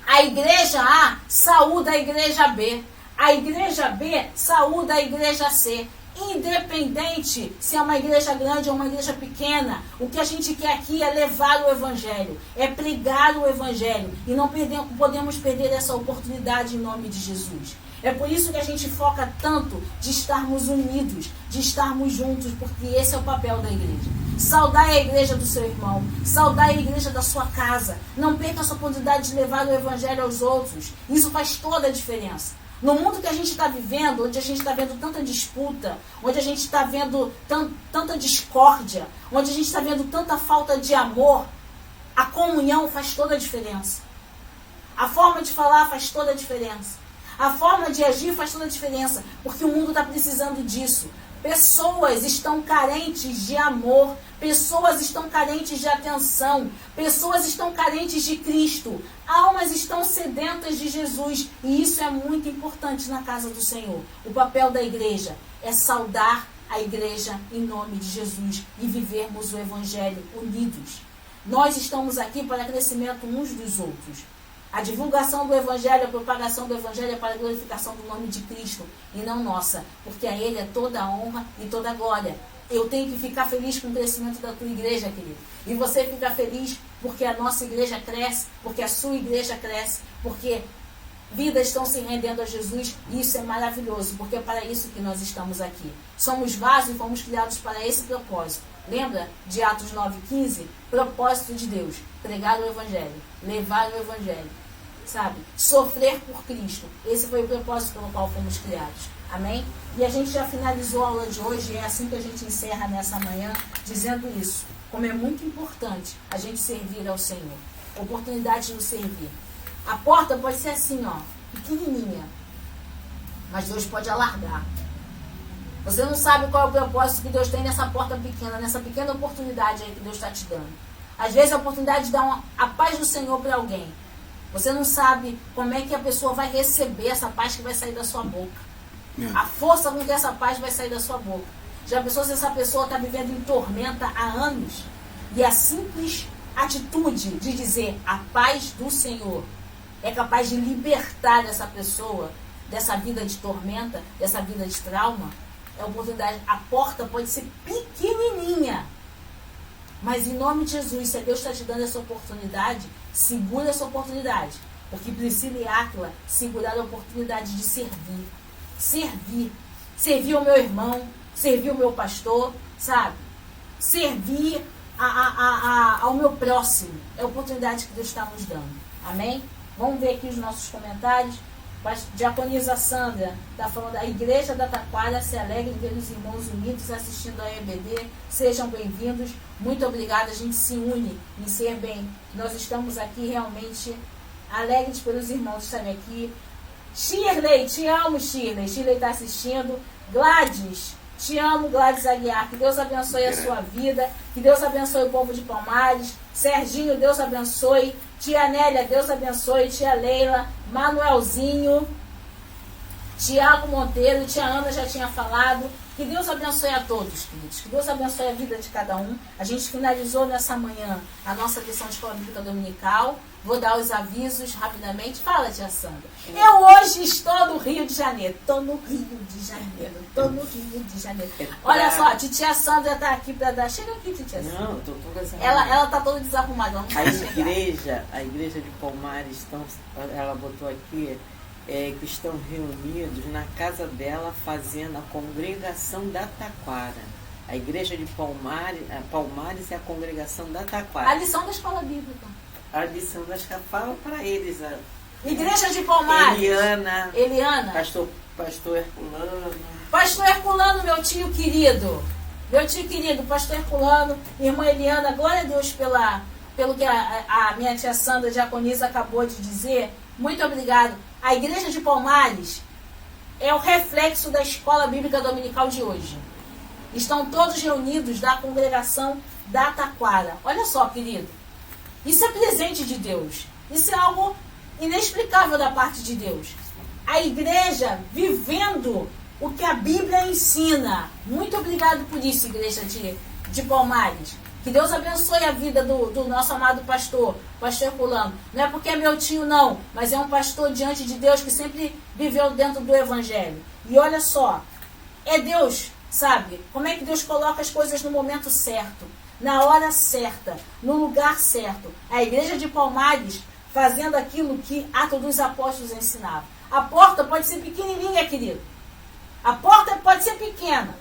[SPEAKER 1] A igreja A saúda a igreja B, a igreja B saúda a igreja C. Independente se é uma igreja grande ou uma igreja pequena, o que a gente quer aqui é levar o evangelho, é pregar o evangelho, e não podemos perder essa oportunidade em nome de Jesus. É por isso que a gente foca tanto de estarmos unidos, de estarmos juntos, porque esse é o papel da igreja. Saudar a igreja do seu irmão, saudar a igreja da sua casa. Não perca essa oportunidade de levar o evangelho aos outros. Isso faz toda a diferença. No mundo que a gente está vivendo, onde a gente está vendo tanta disputa, onde a gente está vendo tanta discórdia, onde a gente está vendo tanta falta de amor, a comunhão faz toda a diferença. A forma de falar faz toda a diferença. A forma de agir faz toda a diferença, porque o mundo está precisando disso. Pessoas estão carentes de amor, pessoas estão carentes de atenção, pessoas estão carentes de Cristo, almas estão sedentas de Jesus, e isso é muito importante na casa do Senhor. O papel da igreja é saudar a igreja em nome de Jesus e vivermos o evangelho unidos. Nós estamos aqui para crescimento uns dos outros. A divulgação do evangelho, a propagação do evangelho é para a glorificação do nome de Cristo e não nossa, porque a Ele é toda a honra e toda a glória. Eu tenho que ficar feliz com o crescimento da tua igreja, querido. E você fica feliz porque a nossa igreja cresce, porque a sua igreja cresce, porque vidas estão se rendendo a Jesus, e isso é maravilhoso, porque é para isso que nós estamos aqui. Somos vasos e fomos criados para esse propósito. Lembra de Atos 9,15? Propósito de Deus, pregar o evangelho, levar o evangelho, sabe? Sofrer por Cristo. Esse foi o propósito pelo qual fomos criados. Amém? E a gente já finalizou a aula de hoje, e é assim que a gente encerra nessa manhã, dizendo isso. Como é muito importante a gente servir ao Senhor. Oportunidade de nos servir. A porta pode ser assim, ó, pequenininha, mas Deus pode alargar. Você não sabe qual é o propósito que Deus tem nessa porta pequena, nessa pequena oportunidade aí que Deus está te dando. Às vezes a oportunidade de dar a paz do Senhor para alguém. Você não sabe como é que a pessoa vai receber essa paz que vai sair da sua boca. A força com que essa paz vai sair da sua boca. Já pensou se essa pessoa está vivendo em tormenta há anos? E a simples atitude de dizer a paz do Senhor é capaz de libertar essa pessoa dessa vida de tormenta, dessa vida de trauma. É oportunidade. A porta pode ser pequenininha, mas em nome de Jesus, se Deus está te dando essa oportunidade, segura essa oportunidade, porque Priscila e Áquila seguraram a oportunidade de servir o meu irmão, servir o meu pastor, sabe? Servir ao meu próximo. É a oportunidade que Deus está nos dando. Amém? Vamos ver aqui os nossos comentários. Diaconisa Sandra está falando: a igreja da Taquara se alegra em ver os irmãos unidos assistindo a EBD. Sejam bem-vindos. Muito obrigada. A gente se une em ser bem. Nós estamos aqui realmente alegres pelos irmãos estarem aqui. Shirley, te amo, Shirley. Shirley está assistindo. Gladys, te amo, Gladys Aguiar. Que Deus abençoe a sua vida. Que Deus abençoe o povo de Palmares. Serginho, Deus abençoe. Tia Nélia, Deus abençoe. Tia Leila, Manuelzinho, Tiago Monteiro, tia Ana já tinha falado. Que Deus abençoe a todos, queridos. Que Deus abençoe a vida de cada um. A gente finalizou nessa manhã a nossa lição de Escola Bíblica Dominical. Vou dar os avisos rapidamente. Fala, tia Sandra. Eu hoje estou no Rio de Janeiro. Estou no Rio de Janeiro. Olha só, a titia Sandra está aqui para dar... Chega aqui, titia Sandra.
[SPEAKER 3] Não, estou toda desarrumada.
[SPEAKER 1] Ela está toda desarrumada.
[SPEAKER 3] A igreja de Palmares, ela botou aqui que estão reunidos na casa dela fazendo a congregação da Taquara. A igreja de Palmares é a congregação da Taquara.
[SPEAKER 1] A lição da Escola Bíblica.
[SPEAKER 3] A lição da escola, fala para eles.
[SPEAKER 1] Igreja de Palmares.
[SPEAKER 3] Eliana. Pastor Herculano.
[SPEAKER 1] Pastor Herculano, meu tio querido. Meu tio querido, pastor Herculano, irmã Eliana, glória a Deus pelo que a minha tia Sandra Diaconisa acabou de dizer. Muito obrigado. A igreja de Palmares é o reflexo da Escola Bíblica Dominical de hoje. Estão todos reunidos da congregação da Taquara. Olha só, querido. Isso é presente de Deus. Isso é algo inexplicável da parte de Deus. A igreja vivendo o que a Bíblia ensina. Muito obrigado por isso, igreja de Palmares. Que Deus abençoe a vida do nosso amado pastor Herculano. Não é porque é meu tio, não, mas é um pastor diante de Deus que sempre viveu dentro do Evangelho. E olha só, é Deus, sabe? Como é que Deus coloca as coisas no momento certo, na hora certa, no lugar certo. A igreja de Palmares fazendo aquilo que Atos dos Apóstolos ensinava. A porta pode ser pequenininha, querido. A porta pode ser pequena.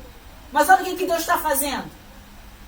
[SPEAKER 1] Mas olha o que Deus está fazendo.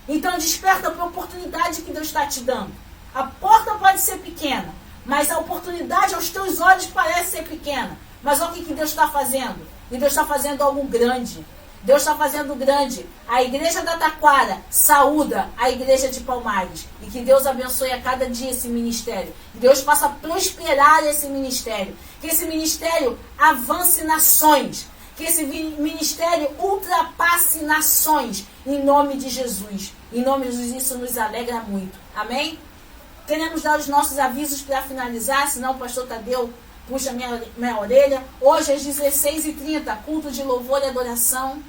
[SPEAKER 1] Então desperta para a oportunidade que Deus está te dando. A porta pode ser pequena, mas a oportunidade aos teus olhos parece ser pequena. Mas olha o que Deus está fazendo. E Deus está fazendo algo grande. Deus está fazendo grande. A igreja da Taquara saúda a igreja de Palmares. E que Deus abençoe a cada dia esse ministério. Que Deus faça prosperar esse ministério. Que esse ministério avance nações. Que esse ministério ultrapasse nações. Em nome de Jesus. Em nome de Jesus, isso nos alegra muito. Amém? Queremos dar os nossos avisos para finalizar, senão o pastor Tadeu puxa minha orelha. Hoje às 16h30, culto de louvor e adoração.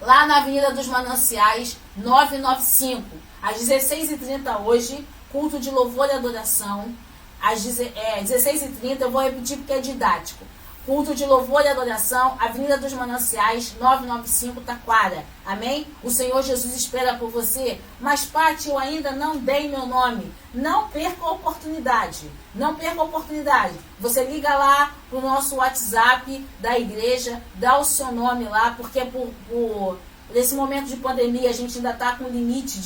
[SPEAKER 1] Lá na Avenida dos Mananciais, 995. Às 16h30 hoje, culto de louvor e adoração. Às 16h30, eu vou repetir porque é didático. Culto de louvor e adoração, Avenida dos Mananciais, 995, Taquara. Amém? O Senhor Jesus espera por você. Mas, Pati, eu ainda não dei meu nome. Não perca a oportunidade. Não perca a oportunidade. Você liga lá pro nosso WhatsApp da igreja, dá o seu nome lá, porque nesse momento de pandemia a gente ainda está com limite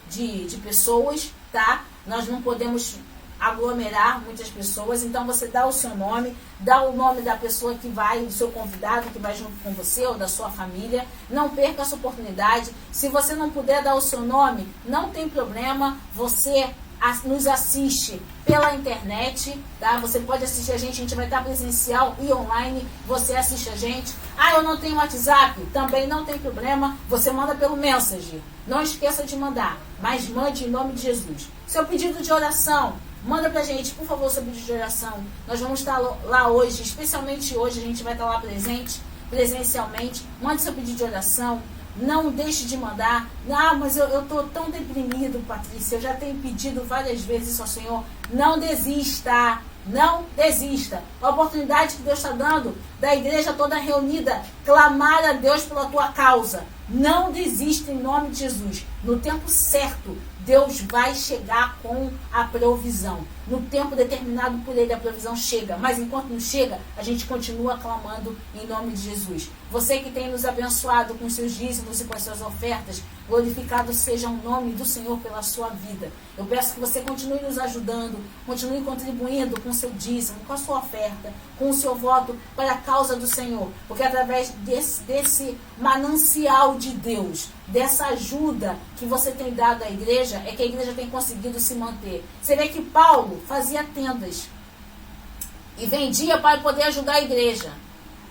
[SPEAKER 1] de pessoas, tá? Nós não podemos aglomerar muitas pessoas, então você dá o seu nome, dá o nome da pessoa que vai, do seu convidado que vai junto com você ou da sua família. Não perca essa oportunidade. Se você não puder dar o seu nome, não tem problema, você nos assiste pela internet, tá? Você pode assistir a gente vai estar presencial e online, você assiste a gente. Ah, eu não tenho WhatsApp? Também não tem problema, você manda pelo Messenger. Não esqueça de mandar, mas mande em nome de Jesus. Seu pedido de oração, manda pra gente, por favor, seu pedido de oração. Nós vamos estar lá hoje, especialmente hoje, a gente vai estar lá presencialmente. Mande seu pedido de oração. Não deixe de mandar. Ah, mas eu estou tão deprimido, Patrícia. Eu já tenho pedido várias vezes ao Senhor. Não desista. Não desista. A oportunidade que Deus está dando da igreja toda reunida, clamar a Deus pela tua causa. Não desista em nome de Jesus. No tempo certo, Deus vai chegar com a provisão. No tempo determinado por Ele, a provisão chega. Mas enquanto não chega, a gente continua clamando em nome de Jesus. Você que tem nos abençoado com seus dízimos e com as suas ofertas, glorificado seja o nome do Senhor pela sua vida. Eu peço que você continue nos ajudando, continue contribuindo com o seu dízimo, com a sua oferta, com o seu voto para a causa do Senhor. Porque através desse manancial de Deus, dessa ajuda que você tem dado à igreja, é que a igreja tem conseguido se manter. Você vê que Paulo fazia tendas e vendia para poder ajudar a igreja.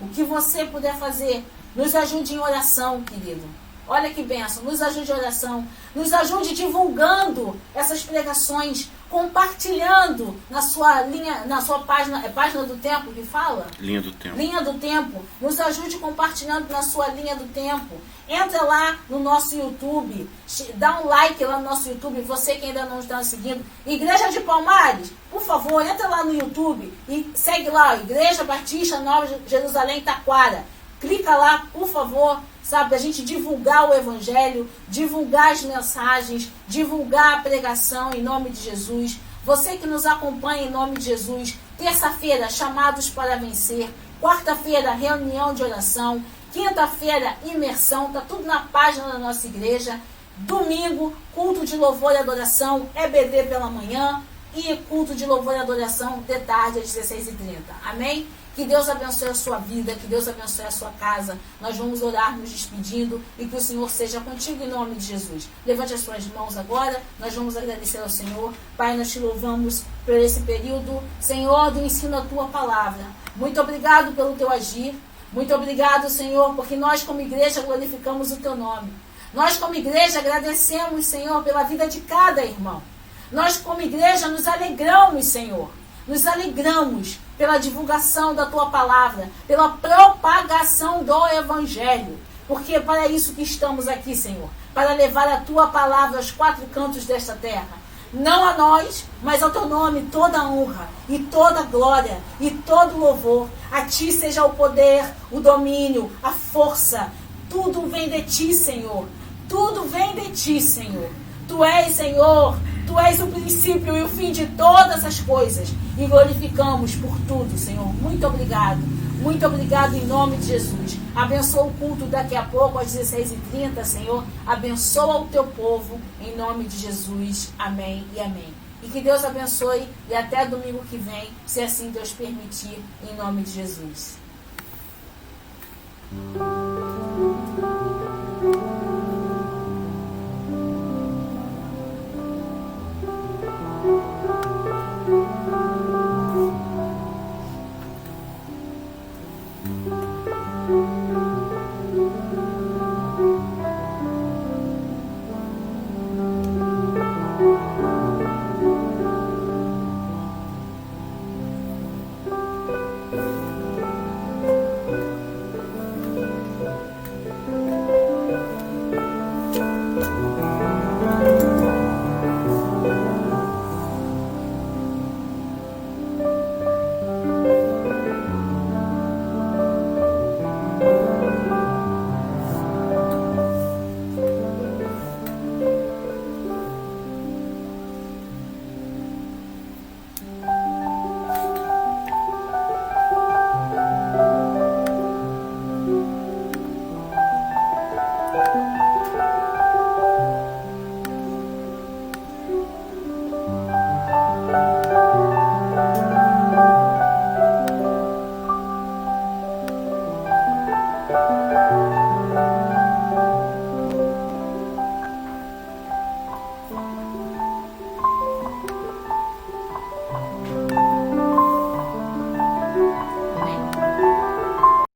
[SPEAKER 1] O que você puder fazer, nos ajude em oração, querido. Olha que bênção, nos ajude em oração, nos ajude divulgando essas pregações, compartilhando na sua linha, na sua página, é página do tempo que fala?
[SPEAKER 2] Linha do tempo.
[SPEAKER 1] Linha do tempo, nos ajude compartilhando na sua linha do tempo. Entra lá no nosso YouTube, dá um like lá no nosso YouTube, você que ainda não está nos seguindo. Igreja de Palmares, por favor, entra lá no YouTube e segue lá, Igreja Batista Nova Jerusalém Taquara. Clica lá, por favor, sabe, a gente divulgar o Evangelho, divulgar as mensagens, divulgar a pregação em nome de Jesus. Você que nos acompanha em nome de Jesus, terça-feira, chamados para vencer, quarta-feira, reunião de oração, quinta-feira, imersão, está tudo na página da nossa igreja. Domingo, culto de louvor e adoração, EBD pela manhã e culto de louvor e adoração de tarde às 16h30. Amém? Que Deus abençoe a sua vida, que Deus abençoe a sua casa. Nós vamos orar nos despedindo e que o Senhor seja contigo em nome de Jesus. Levante as suas mãos agora, nós vamos agradecer ao Senhor. Pai, nós te louvamos por esse período, Senhor, do ensino da tua palavra. Muito obrigado pelo teu agir. Muito obrigado, Senhor, porque nós como igreja glorificamos o teu nome. Nós como igreja agradecemos, Senhor, pela vida de cada irmão. Nós como igreja nos alegramos, Senhor. Nos alegramos pela divulgação da tua palavra, pela propagação do Evangelho. Porque é para isso que estamos aqui, Senhor. Para levar a tua palavra aos quatro cantos desta terra. Não a nós, mas ao teu nome toda a honra e toda a glória e todo o louvor. A ti seja o poder, o domínio, a força. Tudo vem de ti, Senhor. Tudo vem de ti, Senhor. Tu és, Senhor, tu és o princípio e o fim de todas as coisas. E glorificamos por tudo, Senhor. Muito obrigado. Muito obrigado em nome de Jesus. Abençoa o culto daqui a pouco, às 16h30, Senhor. Abençoa o teu povo, em nome de Jesus. Amém e amém. E que Deus abençoe e até domingo que vem, se assim Deus permitir, em nome de Jesus.